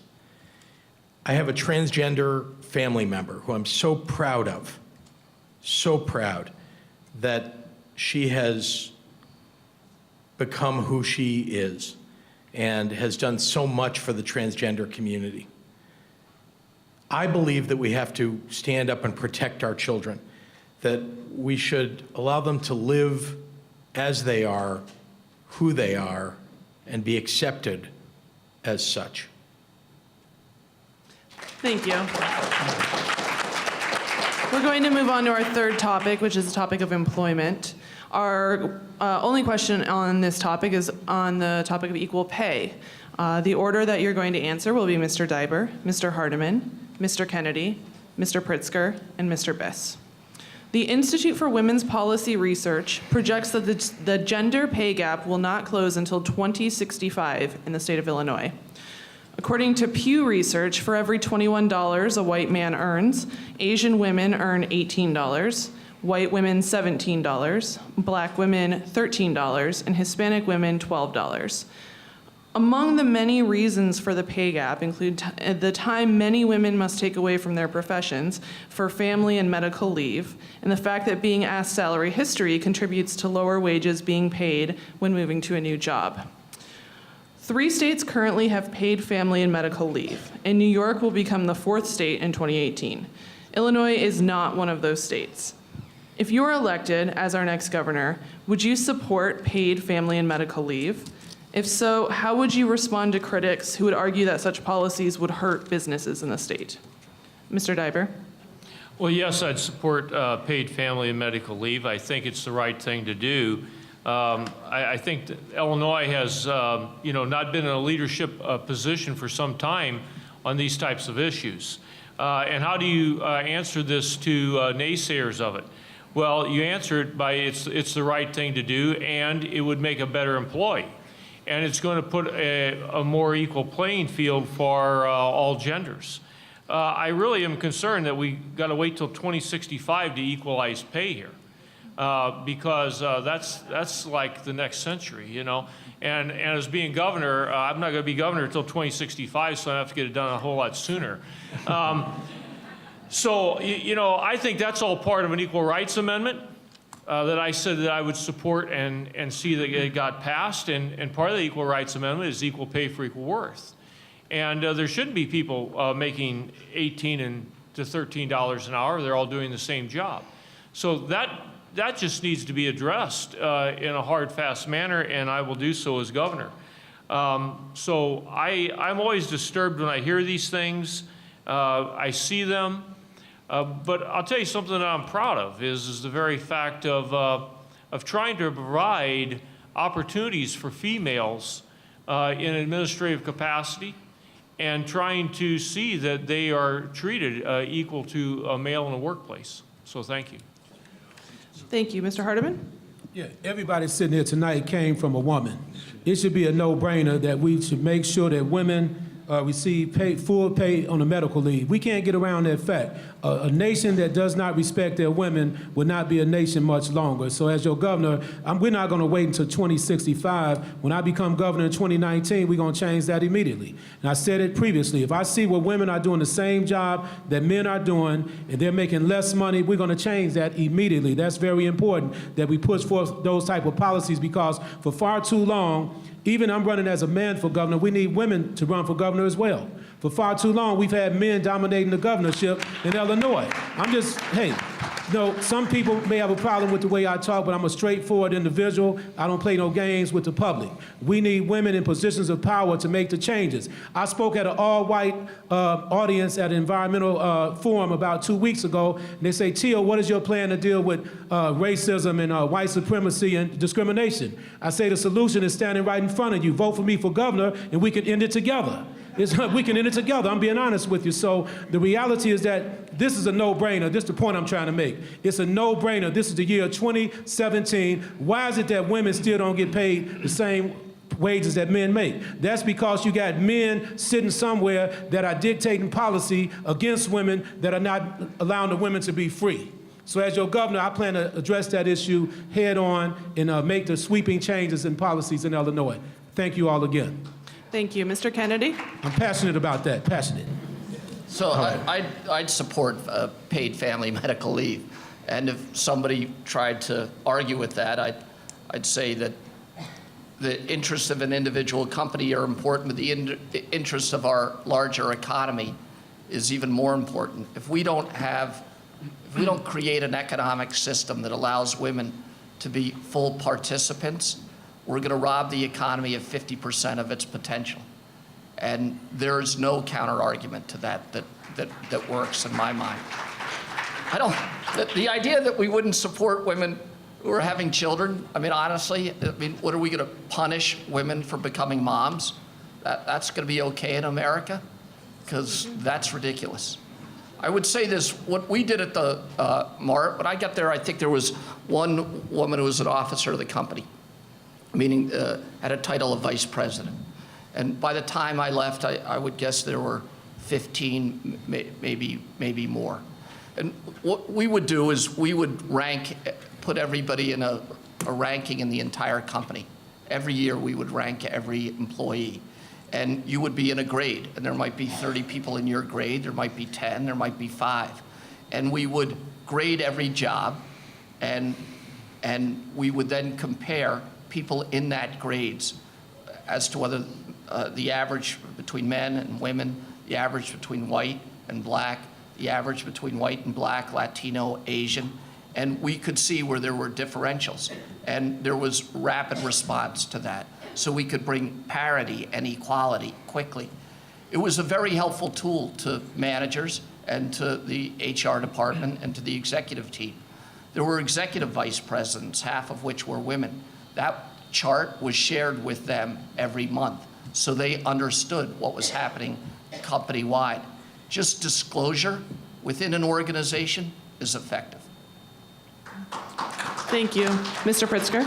I have a transgender family member who I'm so proud of, so proud that she has become who she is and has done so much for the transgender community. I believe that we have to stand up and protect our children, that we should allow them to live as they are, who they are, and be accepted as such. Thank you. We're going to move on to our third topic, which is the topic of employment. Our only question on this topic is on the topic of equal pay. The order that you're going to answer will be Mr. Diber, Mr. Hardiman, Mr. Kennedy, Mr. Pritzker, and Mr. Biss. The Institute for Women's Policy Research projects that the gender pay gap will not close until 2065 in the state of Illinois. According to Pew Research, for every $21 a white man earns, Asian women earn $18, white women $17, black women $13, and Hispanic women $12. Among the many reasons for the pay gap include the time many women must take away from their professions for family and medical leave, and the fact that being asked salary history contributes to lower wages being paid when moving to a new job. 3 states currently have paid family and medical leave, and New York will become the 4th state in 2018. Illinois is not one of those states. If you are elected as our next governor, would you support paid family and medical leave? If so, how would you respond to critics who would argue that such policies would hurt businesses in the state? Mr. Diber? Well, yes, I'd support paid family and medical leave. I think it's the right thing to do. I think that Illinois has, not been in a leadership position for some time on these types of issues. And how do you answer this to naysayers of it? Well, you answer it by it's the right thing to do, and it would make a better employee. And it's going to put a more equal playing field for all genders. I really am concerned that we got to wait till 2065 to equalize pay here, because that's like the next century, you know. And as being governor, I'm not going to be governor until 2065, so I have to get it done a whole lot sooner. So, I think that's all part of an equal rights amendment that I said that I would support and see that it got passed. And part of the equal rights amendment is equal pay for equal worth. And there shouldn't be people making $18 to $13 an hour. They're all doing the same job. So that just needs to be addressed in a hard, fast manner, and I will do so as governor. So I'm always disturbed when I hear these things. I see them. But I'll tell you something that I'm proud of is the very fact of trying to provide opportunities for females in administrative capacity and trying to see that they are treated equal to a male in the workplace. So thank you. Thank you. Mr. Hardiman? Yeah, everybody sitting here tonight came from a woman. It should be a no-brainer that we should make sure that women receive full pay on the medical leave. We can't get around that fact. A nation that does not respect their women will not be a nation much longer. So as your governor, we're not going to wait until 2065. When I become governor in 2019, we're going to change that immediately. And I said it previously. If I see where women are doing the same job that men are doing and they're making less money, we're going to change that immediately. That's very important that we push forth those type of policies, because for far too long, even I'm running as a man for governor, we need women to run for governor as well. For far too long, we've had men dominating the governorship in Illinois. No, some people may have a problem with the way I talk, but I'm a straightforward individual. I don't play no games with the public. We need women in positions of power to make the changes. I spoke at an all-white audience at an environmental forum about 2 weeks ago, and they say, Teal, what is your plan to deal with racism and white supremacy and discrimination? I say the solution is standing right in front of you. Vote for me for governor, and we can end it together. We can end it together. I'm being honest with you. So the reality is that this is a no-brainer. This is the point I'm trying to make. It's a no-brainer. This is the year 2017. Why is it that women still don't get paid the same wages that men make? That's because you got men sitting somewhere that are dictating policy against women that are not allowing the women to be free. So as your governor, I plan to address that issue head on and make the sweeping changes in policies in Illinois. Thank you all again. Thank you. Mr. Kennedy? I'm passionate about that, passionate. So I'd support paid family medical leave. And if somebody tried to argue with that, I'd say that the interests of an individual company are important, but the interests of our larger economy is even more important. If we don't create an economic system that allows women to be full participants, we're going to rob the economy of 50% of its potential. And there is no counter-argument to that works in my mind. The idea that we wouldn't support women who are having children, I mean, honestly, what are we going to punish women for becoming moms? That's going to be okay in America? Because that's ridiculous. I would say this, what we did at the MART, when I got there, I think there was one woman who was an officer of the company, meaning had a title of vice president. And by the time I left, I would guess there were 15, maybe more. And what we would do is we would put everybody in a ranking in the entire company. Every year we would rank every employee. And you would be in a grade, and there might be 30 people in your grade, there might be 10, there might be 5. And we would grade every job, and we would then compare people in that grades as to whether the average between men and women, the average between white and black, the average between white and black, Latino, Asian, and we could see where there were differentials. And there was rapid response to that. So we could bring parity and equality quickly. It was a very helpful tool to managers and to the HR department and to the executive team. There were executive vice presidents, half of which were women. That chart was shared with them every month, so they understood what was happening company-wide. Just disclosure within an organization is effective. Thank you. Mr. Pritzker?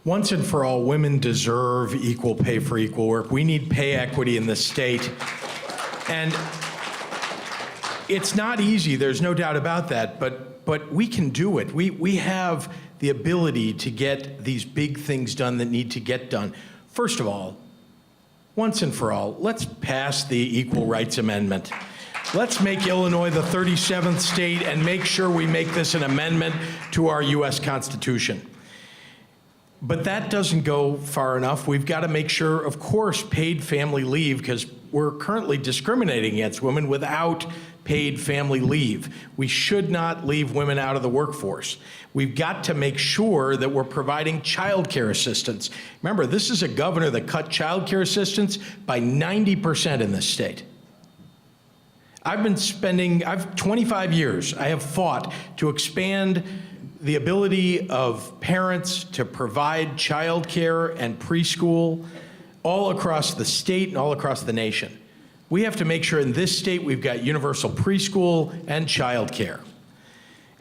Once and for all, women deserve equal pay for equal work. We need pay equity in this state. And it's not easy, there's no doubt about that, but we can do it. We have the ability to get these big things done that need to get done. First of all, once and for all, let's pass the Equal Rights Amendment. Let's make Illinois the 37th state and make sure we make this an amendment to our U.S. Constitution. But that doesn't go far enough. We've got to make sure, of course, paid family leave, because we're currently discriminating against women without paid family leave. We should not leave women out of the workforce. We've got to make sure that we're providing child care assistance. Remember, this is a governor that cut child care assistance by 90% in this state. I've 25 years, I have fought to expand the ability of parents to provide child care and preschool all across the state and all across the nation. We have to make sure in this state we've got universal preschool and child care.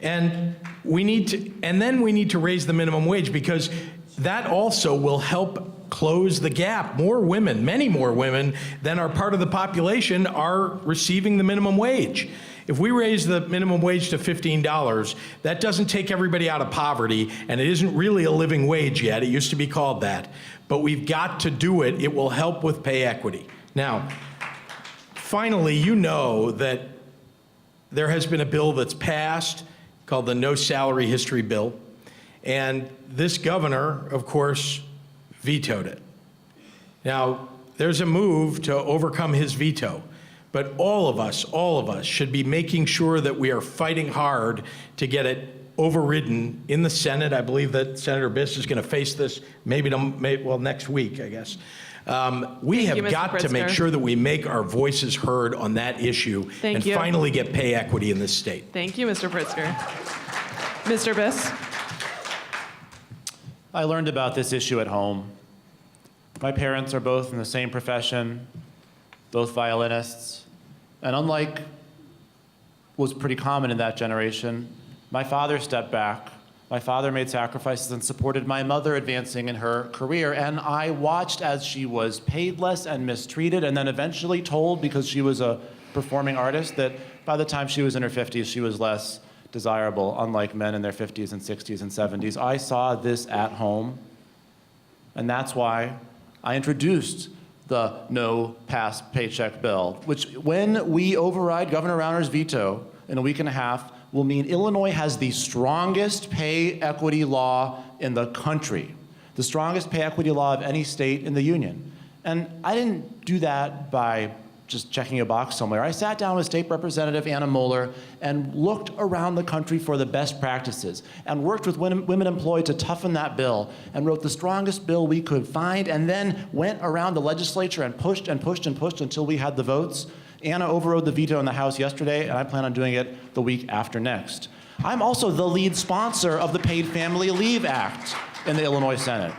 And then we need to raise the minimum wage, because that also will help close the gap. More women, many more women than are part of the population are receiving the minimum wage. If we raise the minimum wage to $15, that doesn't take everybody out of poverty, and it isn't really a living wage yet. It used to be called that. But we've got to do it. It will help with pay equity. Now, finally, you know that there has been a bill that's passed called the No Salary History Bill. And this governor, of course, vetoed it. Now, there's a move to overcome his veto. but all of us should be making sure that we are fighting hard to get it overridden in the Senate. I believe that Senator Biss is going to face this next week, I guess. We Thank you, have Mr. got to make Pritzker. sure that we make our voices heard on that issue Thank and you. finally get pay equity in this state. Thank you, Mr. Pritzker. Mr. Biss? I learned about this issue at home. My parents are both in the same profession, both violinists, and unlike was pretty common in that generation, my father stepped back. My father made sacrifices and supported my mother advancing in her career, and I watched as she was paid less and mistreated, and then eventually told, because she was a performing artist, that by the time she was in her 50s, she was less desirable, unlike men in their 50s and 60s and 70s. I saw this at home, and that's why I introduced the no pass paycheck bill, which when we override Governor Rauner's veto in a week and a half, will mean Illinois has the strongest pay equity law in the country, the strongest pay equity law of any state in the union. And I didn't do that by just checking a box somewhere. I sat down with State Representative Anna Moeller and looked around the country for the best practices and worked with women employed to toughen that bill and wrote the strongest bill we could find, and then went around the legislature and pushed and pushed and pushed until we had the votes. Anna overrode the veto in the House yesterday, and I plan on doing it the week after next. I'm also the lead sponsor of the Paid Family Leave Act in the Illinois Senate,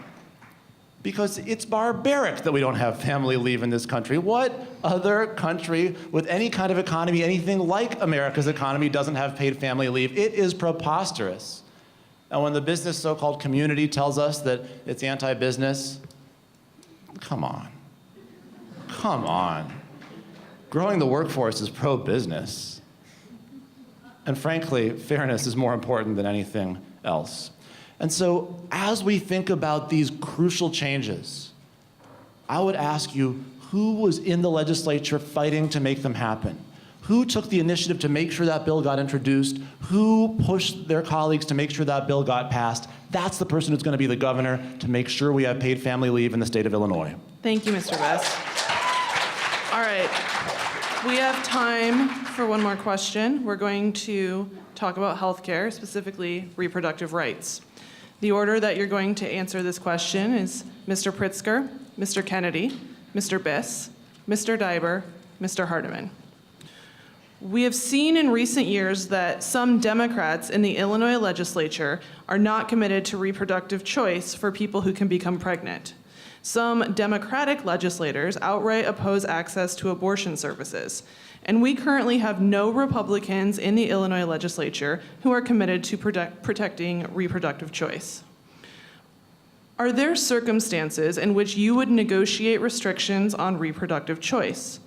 because it's barbaric that we don't have family leave in this country. What other country with any kind of economy, anything like America's economy, doesn't have paid family leave? It is preposterous. And when the business so-called community tells us that it's anti-business, come on. Come on. Growing the workforce is pro-business. And frankly, fairness is more important than anything else. And so as we think about these crucial changes, I would ask you, who was in the legislature fighting to make them happen? Who took the initiative to make sure that bill got introduced? Who pushed their colleagues to make sure that bill got passed? That's the person who's going to be the governor to make sure we have paid family leave in the state of Illinois. Thank you, Mr. Biss. All right. We have time for one more question. We're going to talk about health care, specifically reproductive rights. The order that you're going to answer this question is Mr. Pritzker, Mr. Kennedy, Mr. Biss, Mr. Diber, Mr. Hardiman. We have seen in recent years that some Democrats in the Illinois legislature are not committed to reproductive choice for people who can become pregnant. Some Democratic legislators outright oppose access to abortion services. And we currently have no Republicans in the Illinois legislature who are committed to protecting reproductive choice. Are there circumstances in which you would negotiate restrictions on reproductive choice?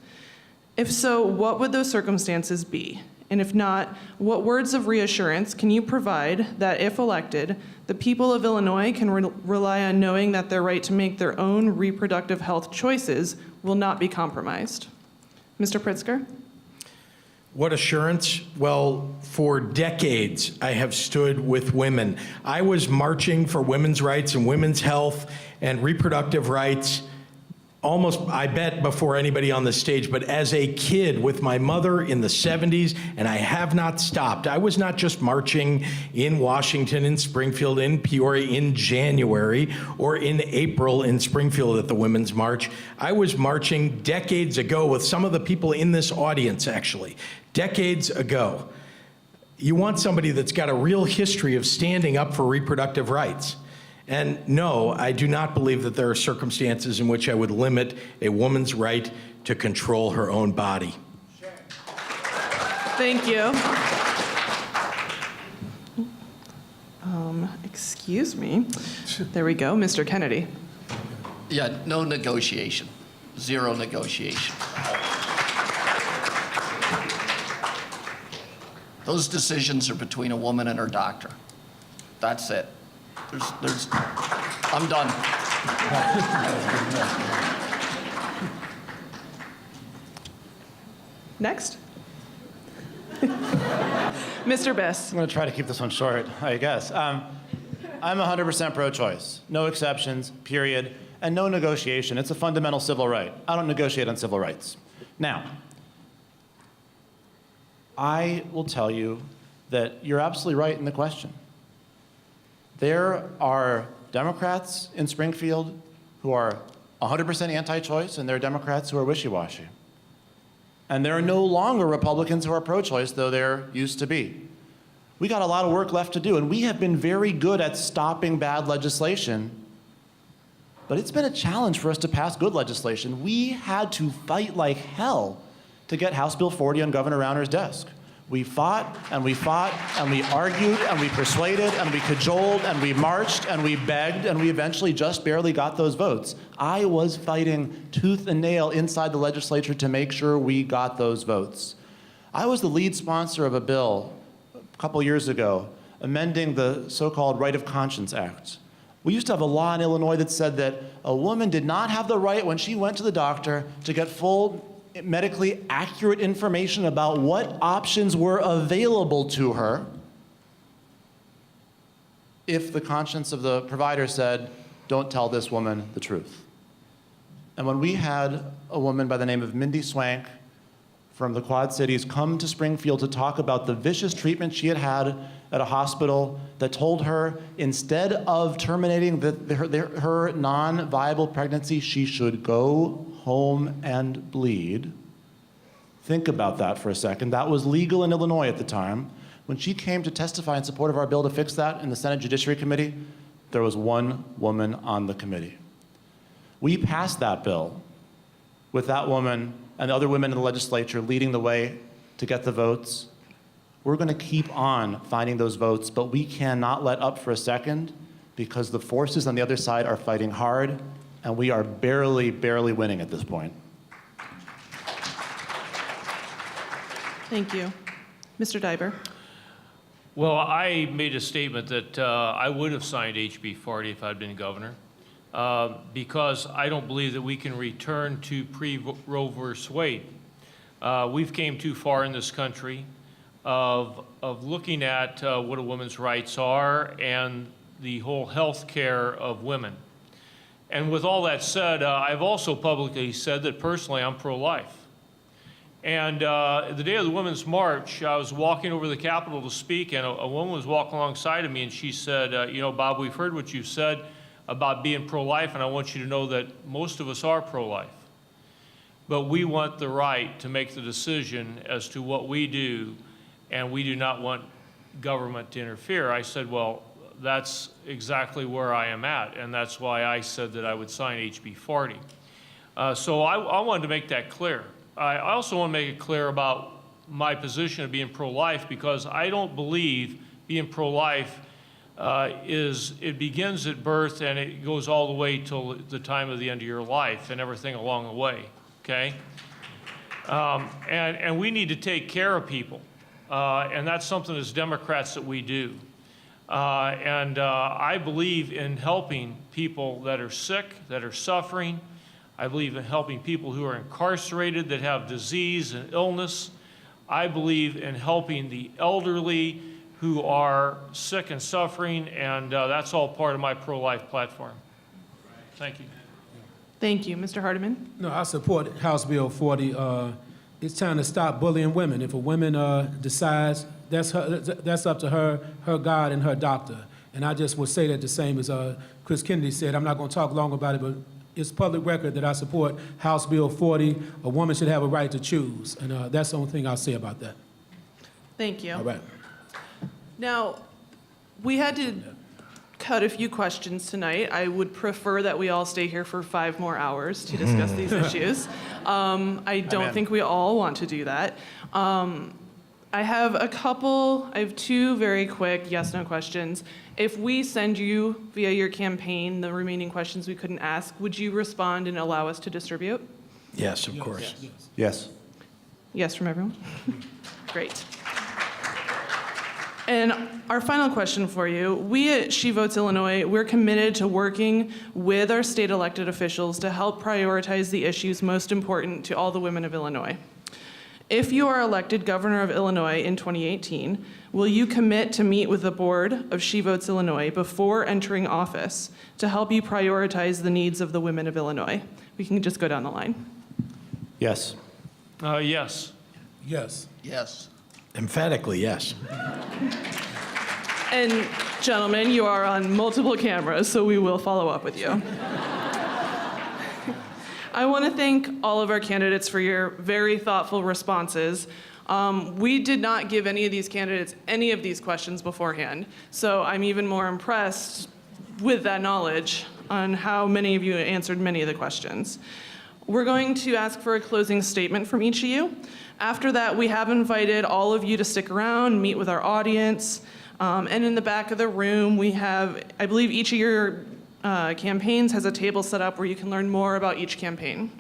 If so, what would those circumstances be? And if not, what words of reassurance can you provide that, if elected, the people of Illinois can rely on knowing that their right to make their own reproductive health choices will not be compromised? Mr. Pritzker? What assurance? Well, for decades, I have stood with women. I was marching for women's rights and women's health and reproductive rights almost, I bet, before anybody on the stage, but as a kid with my mother in the 70s, and I have not stopped. I was not just marching in Washington, in Springfield, in Peoria in January, or in April in Springfield at the Women's March. I was marching decades ago with some of the people in this audience, actually, decades ago. You want somebody that's got a real history of standing up for reproductive rights. And no, I do not believe that there are circumstances in which I would limit a woman's right to control her own body. Thank you. Excuse me. There we go, Mr. Kennedy. Yeah, no negotiation, zero negotiation. Those decisions are between a woman and her doctor. That's it. I'm done. Next. Mr. Biss. I'm going to try to keep this one short, I guess. I'm 100% pro-choice. No exceptions, period, and no negotiation. It's a fundamental civil right. I don't negotiate on civil rights. Now, I will tell you that you're absolutely right in the question. There are Democrats in Springfield who are 100% anti-choice, and there are Democrats who are wishy-washy. And there are no longer Republicans who are pro-choice, though there used to be. We got a lot of work left to do, and we have been very good at stopping bad legislation, but it's been a challenge for us to pass good legislation. We had to fight like hell to get House Bill 40 on Governor Rauner's desk. We fought, and we fought, and we argued, and we persuaded, and we cajoled, and we marched, and we begged, and we eventually just barely got those votes. I was fighting tooth and nail inside the legislature to make sure we got those votes. I was the lead sponsor of a bill a couple years ago amending the so-called Right of Conscience Act. We used to have a law in Illinois that said that a woman did not have the right when she went to the doctor to get full medically accurate information about what options were available to her if the conscience of the provider said, don't tell this woman the truth. And when we had a woman by the name of Mindy Swank from the Quad Cities come to Springfield to talk about the vicious treatment she had had at a hospital that told her instead of terminating her non-viable pregnancy, she should go home and bleed. Think about that for a second. That was legal in Illinois at the time. When she came to testify in support of our bill to fix that in the Senate Judiciary Committee, there was one woman on the committee. We passed that bill with that woman and the other women in the legislature leading the way to get the votes. We're going to keep on finding those votes, but we cannot let up for a second because the forces on the other side are fighting hard, and we are barely winning at this point. Thank you. Mr. Diber. Well, I made a statement that I would have signed HB 40 if I'd been governor, because I don't believe that we can return to pre-Roe versus Wade. We've came too far in this country of looking at what a woman's rights are and the whole health care of women. And with all that said, I've also publicly said that personally I'm pro-life. And the day of the Women's March, I was walking over the Capitol to speak, and a woman was walking alongside of me, and she said, you know, Bob, we've heard what you've said about being pro-life, and I want you to know that most of us are pro-life. But we want the right to make the decision as to what we do, and we do not want government to interfere. I said, well, that's exactly where I am at, and that's why I said that I would sign HB 40. So I wanted to make that clear. I also want to make it clear about my position of being pro-life, because I don't believe being pro-life it begins at birth and it goes all the way till the time of the end of your life and everything along the way, okay? And we need to take care of people, and that's something as Democrats that we do. I believe in helping people that are sick, that are suffering. I believe in helping people who are incarcerated, that have disease and illness. I believe in helping the elderly who are sick and suffering, and that's all part of my pro-life platform. Thank you. Thank you. Mr. Hardiman. No, I support House Bill 40. It's time to stop bullying women. If a woman decides, that's up to her God and her doctor. And I just would say that the same as Chris Kennedy said. I'm not going to talk long about it, but it's public record that I support House Bill 40. A woman should have a right to choose. And that's the only thing I'll say about that. Thank you. All right. Now, we had to cut a few questions tonight. I would prefer that we all stay here for 5 more hours to discuss these issues. I don't think we all want to do that. I have 2 very quick yes/no questions. If we send you via your campaign the remaining questions we couldn't ask, would you respond and allow us to distribute? Yes, of course. Yes. Yes from everyone? Great. And our final question for you, we at She Votes Illinois, we're committed to working with our state elected officials to help prioritize the issues most important to all the women of Illinois. If you are elected governor of Illinois in 2018, will you commit to meet with the board of She Votes Illinois before entering office to help you prioritize the needs of the women of Illinois? We can just go down the line. Yes. Yes. Yes. Yes. Emphatically, yes. And gentlemen, you are on multiple cameras, so we will follow up with you. I want to thank all of our candidates for your very thoughtful responses. We did not give any of these candidates any of these questions beforehand, so I'm even more impressed with that knowledge on how many of you answered many of the questions. We're going to ask for a closing statement from each of you. After that, we have invited all of you to stick around, meet with our audience, and in the back of the room, we have, I believe each of your campaigns has a table set up where you can learn more about each campaign.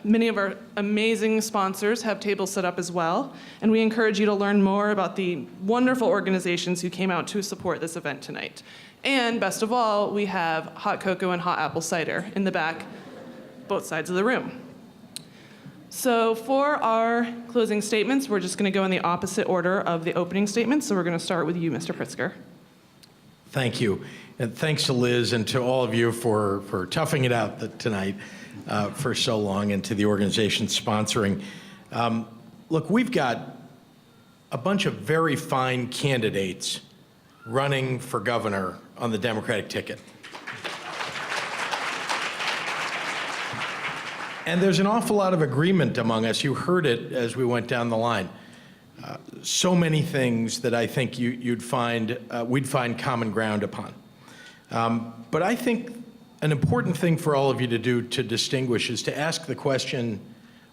Many of our amazing sponsors have tables set up as well, and we encourage you to learn more about the wonderful organizations who came out to support this event tonight. And best of all, we have hot cocoa and hot apple cider in the back, both sides of the room. So for our closing statements, we're just going to go in the opposite order of the opening statements. So we're going to start with you, Mr. Pritzker. Thank you. And thanks to Liz and to all of you for toughing it out tonight for so long, and to the organization sponsoring. Look, we've got a bunch of very fine candidates running for governor on the Democratic ticket. And there's an awful lot of agreement among us. You heard it as we went down the line. So many things that I think we'd find common ground upon. But I think an important thing for all of you to do to distinguish is to ask the question,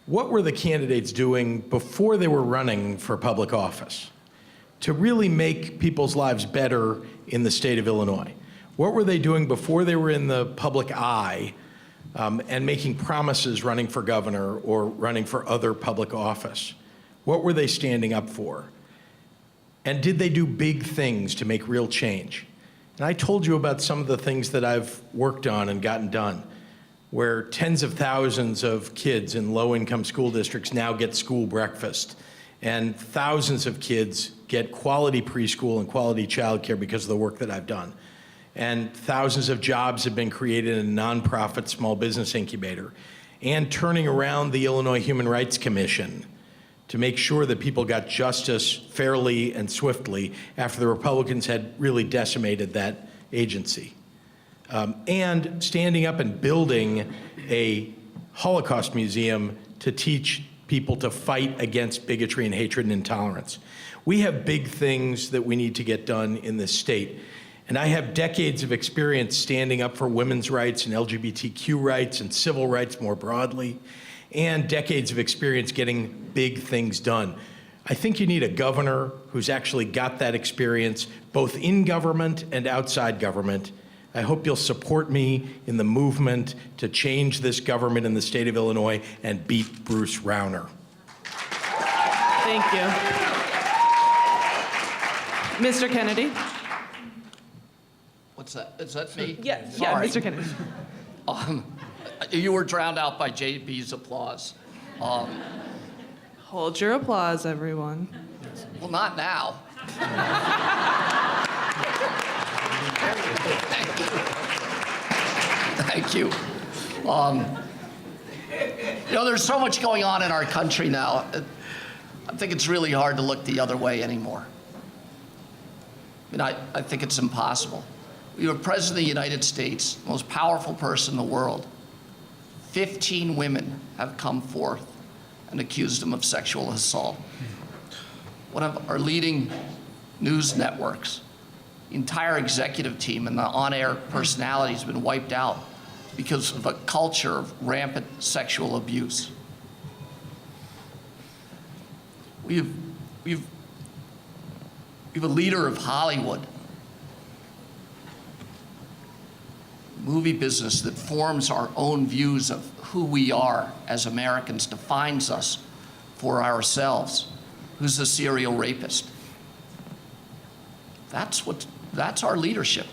what were the candidates doing before they were running for public office to really make people's lives better in the state of Illinois? What were they doing before they were in the public eye and making promises running for governor or running for other public office? What were they standing up for? And did they do big things to make real change? And I told you about some of the things that I've worked on and gotten done, where tens of thousands of kids in low-income school districts now get school breakfast, and thousands of kids get quality preschool and quality childcare because of the work that I've done. And thousands of jobs have been created in a nonprofit small business incubator, and turning around the Illinois Human Rights Commission to make sure that people got justice fairly and swiftly after the Republicans had really decimated that agency. And standing up and building a Holocaust museum to teach people to fight against bigotry and hatred and intolerance. We have big things that we need to get done in this state. And I have decades of experience standing up for women's rights and LGBTQ rights and civil rights more broadly, and decades of experience getting big things done. I think you need a governor who's actually got that experience, both in government and outside government. I hope you'll support me in the movement to change this government in the state of Illinois and beat Bruce Rauner. Thank you. Mr. Kennedy? What's that? Is that me? Yeah, Sorry. Mr. Kennedy. You were drowned out by JB's applause. Hold your applause, everyone. Well, not now. Thank you. There's so much going on in our country now. I think it's really hard to look the other way anymore. I think it's impossible. We have a president of the United States, the most powerful person in the world. 15 women have come forth and accused him of sexual assault. One of our leading news networks, the entire executive team and the on-air personality has been wiped out because of a culture of rampant sexual abuse. We have a leader of Hollywood, movie business that forms our own views of who we are as Americans, defines us for ourselves, who's a serial rapist. That's our leadership.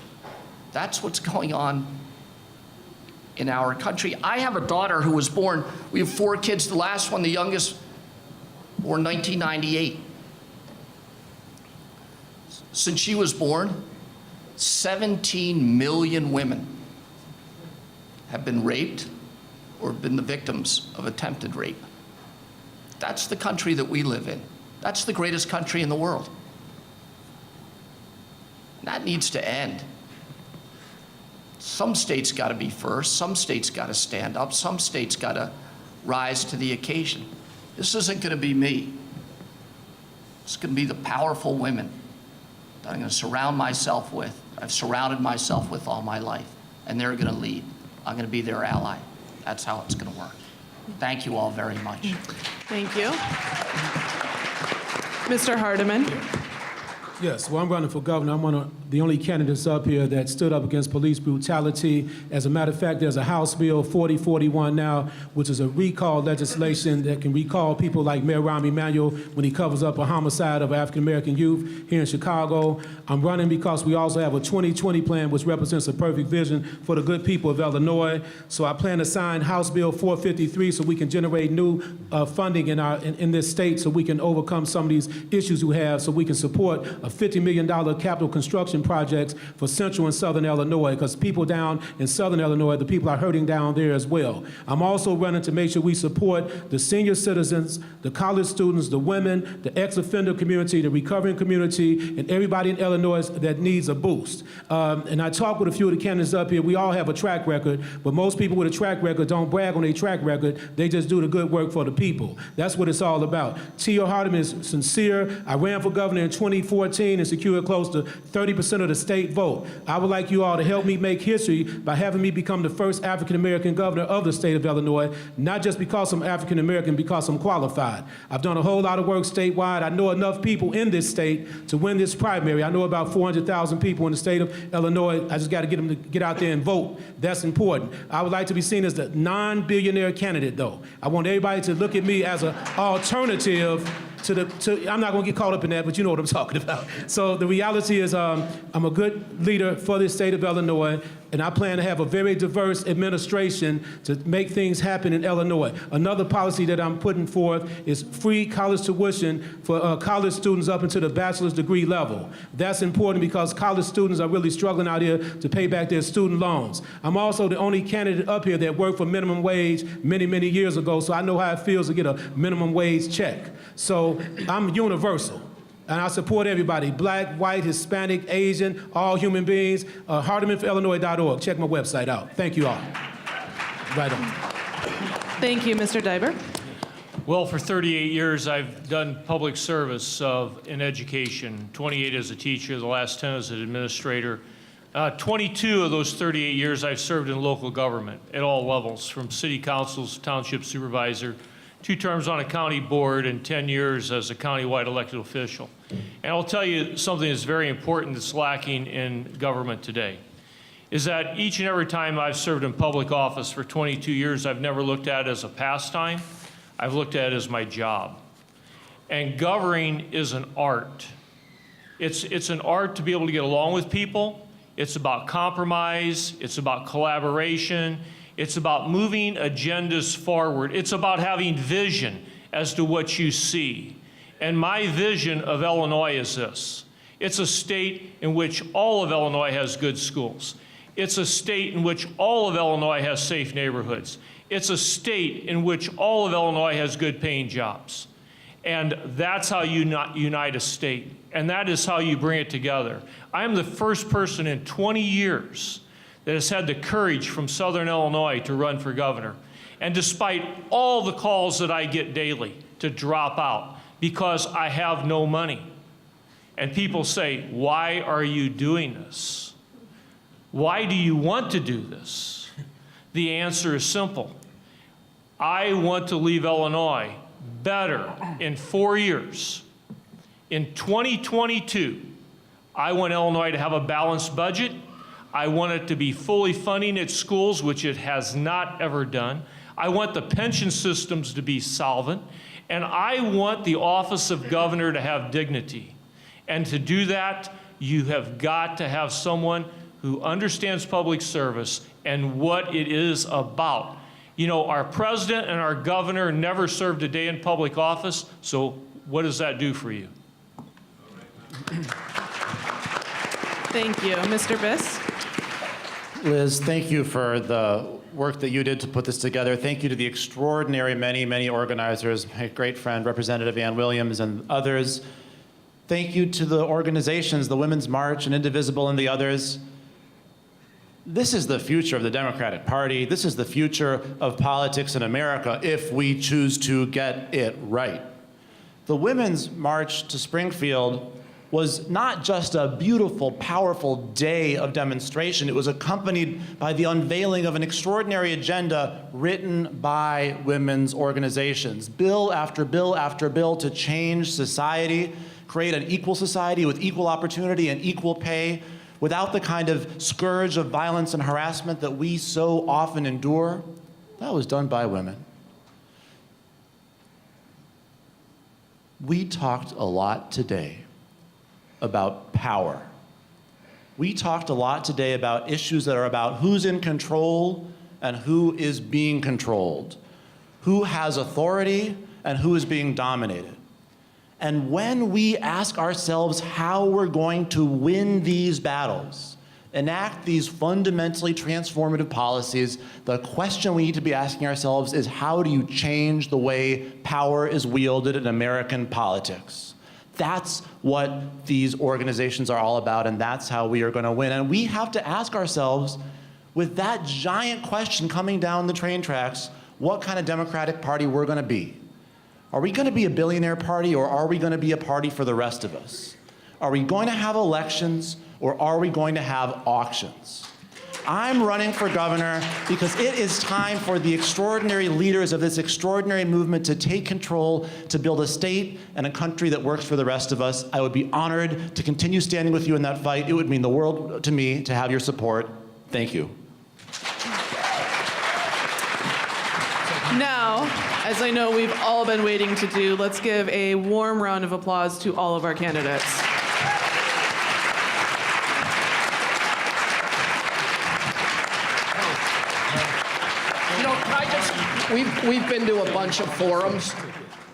That's what's going on in our country. I have a daughter who was born, we have 4 kids, the last one, the youngest, born 1998. Since she was born, 17 million women have been raped or been the victims of attempted rape. That's the country that we live in. That's the greatest country in the world. That needs to end. Some states got to be first. Some states got to stand up. Some states got to rise to the occasion. This isn't going to be me. It's going to be the powerful women that I'm going to surround myself with. I've surrounded myself with all my life, and they're going to lead. I'm going to be their ally. That's how it's going to work. Thank you all very much. Thank you. Mr. Hardiman. Yes, well, I'm running for governor. I'm one of the only candidates up here that stood up against police brutality. As a matter of fact, there's a House Bill 4041 now, which is a recall legislation that can recall people like Mayor Rahm Emanuel when he covers up a homicide of African-American youth here in Chicago. I'm running because we also have a 2020 plan, which represents a perfect vision for the good people of Illinois. So I plan to sign House Bill 453 so we can generate new funding in this state so we can overcome some of these issues we have, so we can support a $50 million capital construction projects for central and southern Illinois, because people down in southern Illinois, the people are hurting down there as well. I'm also running to make sure we support the senior citizens, the college students, the women, the ex-offender community, the recovering community, and everybody in Illinois that needs a boost. And I talked with a few of the candidates up here. We all have a track record, but most people with a track record don't brag on their track record. They just do the good work for the people. That's what it's all about. T.O. Hardiman is sincere. I ran for governor in 2014 and secured close to 30% of the state vote. I would like you all to help me make history by having me become the first African-American governor of the state of Illinois, not just because I'm African-American, because I'm qualified. I've done a whole lot of work statewide. I know enough people in this state to win this primary. I know about 400,000 people in the state of Illinois. I just got to get them to get out there and vote. That's important. I would like to be seen as the non-billionaire candidate, though. I want everybody to look at me as an alternative I'm not going to get caught up in that, but you know what I'm talking about. So the reality is I'm a good leader for the state of Illinois, and I plan to have a very diverse administration to make things happen in Illinois. Another policy that I'm putting forth is free college tuition for college students up into the bachelor's degree level. That's important because college students are really struggling out here to pay back their student loans. I'm also the only candidate up here that worked for minimum wage many, many years ago, so I know how it feels to get a minimum wage check. So I'm universal, and I support everybody, black, white, Hispanic, Asian, all human beings. HardimanForIllinois.org. Check my website out. Thank you all. Right on. Thank you, Mr. Diber. Well, for 38 years, I've done public service in education, 28 as a teacher, the last 10 as an administrator. 22 of those 38 years, I've served in local government at all levels, from city councils, township supervisor, 2 terms on a county board, and 10 years as a countywide elected official. And I'll tell you something that's very important that's lacking in government today, is that each and every time I've served in public office for 22 years, I've never looked at it as a pastime. I've looked at it as my job. And governing is an art. It's an art to be able to get along with people. It's about compromise. It's about collaboration. It's about moving agendas forward. It's about having vision as to what you see. And my vision of Illinois is this. It's a state in which all of Illinois has good schools. It's a state in which all of Illinois has safe neighborhoods. It's a state in which all of Illinois has good paying jobs. And that's how you unite a state. And that is how you bring it together. I'm the first person in 20 years that has had the courage from Southern Illinois to run for governor. And despite all the calls that I get daily to drop out because I have no money. And people say, why are you doing this? Why do you want to do this? The answer is simple. I want to leave Illinois better in 4 years. In 2022, I want Illinois to have a balanced budget. I want it to be fully funding its schools, which it has not ever done. I want the pension systems to be solvent. And I want the office of governor to have dignity. And to do that, you have got to have someone who understands public service and what it is about. You know, our president and our governor never served a day in public office, so what does that do for you? Thank you. Mr. Biss? Liz, thank you for the work that you did to put this together. Thank you to the extraordinary many organizers, my great friend, Representative Ann Williams, and others. Thank you to the organizations, the Women's March and Indivisible and the others. This is the future of the Democratic Party. This is the future of politics in America if we choose to get it right. The Women's March to Springfield was not just a beautiful, powerful day of demonstration. It was accompanied by the unveiling of an extraordinary agenda written by women's organizations. Bill after bill after bill to change society, create an equal society with equal opportunity and equal pay, without the kind of scourge of violence and harassment that we so often endure. That was done by women. We talked a lot today about power. We talked a lot today about issues that are about who's in control and who is being controlled, who has authority and who is being dominated. And when we ask ourselves how we're going to win these battles, enact these fundamentally transformative policies, the question we need to be asking ourselves is, how do you change the way power is wielded in American politics? That's what these organizations are all about, and that's how we are going to win. And we have to ask ourselves, with that giant question coming down the train tracks, what kind of Democratic Party we're going to be. Are we going to be a billionaire party, or are we going to be a party for the rest of us? Are we going to have elections, or are we going to have auctions? I'm running for governor because it is time for the extraordinary leaders of this extraordinary movement to take control, to build a state and a country that works for the rest of us. I would be honored to continue standing with you in that fight. It would mean the world to me to have your support. Thank you. Now, as I know we've all been waiting to do, let's give a warm round of applause to all of our candidates. You know, can I just, we've been to a bunch of forums.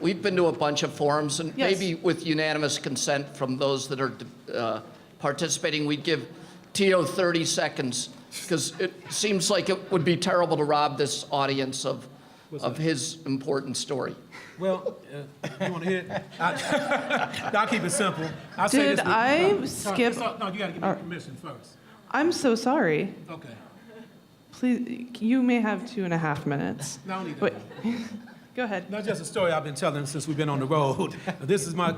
We've been to a bunch of forums, and Yes. maybe with unanimous consent from those that are participating, we'd give Tio 30 seconds, because it seems like it would be terrible to rob this audience of his important story. Well, you want to hear it? I'll keep it simple. I'll say Did this. I skip? No, you got to give me permission first. I'm so sorry. Okay. Please, you may have 2.5 minutes. No, I don't need Wait, that. go ahead. Not just a story I've been telling since we've been on the road. This is my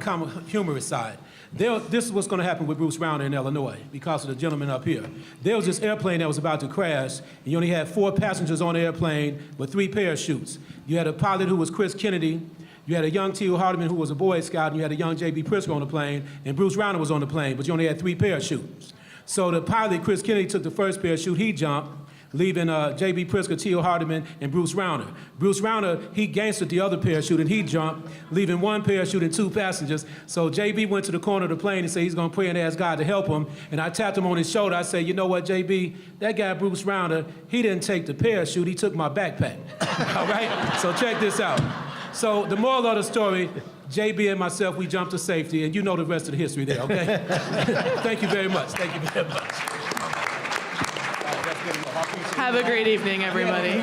humorous side. This is what's going to happen with Bruce Rauner in Illinois because of the gentleman up here. There was this airplane that was about to crash, and you only had 4 passengers on the airplane with 3 parachutes. You had a pilot who was Chris Kennedy, you had a young T.O. Hardeman who was a Boy Scout, and you had a young J.B. Pritzker on the plane, and Bruce Rauner was on the plane, but you only had 3 parachutes. So the pilot, Chris Kennedy, took the first parachute, he jumped, leaving J.B. Pritzker, T.O. Hardeman, and Bruce Rauner. Bruce Rauner, he gangstered the other parachute, and he jumped, leaving 1 parachute and 2 passengers. So J.B. went to the corner of the plane and said he's going to pray and ask God to help him. And I tapped him on his shoulder. I said, you know what, J.B., that guy Bruce Rauner, he didn't take the parachute, he took my backpack. All right? So check this out. So the moral of the story, J.B. and myself, we jumped to safety, and you know the rest of the history there, okay? Thank you very much. Thank you very much. Have a great evening, everybody.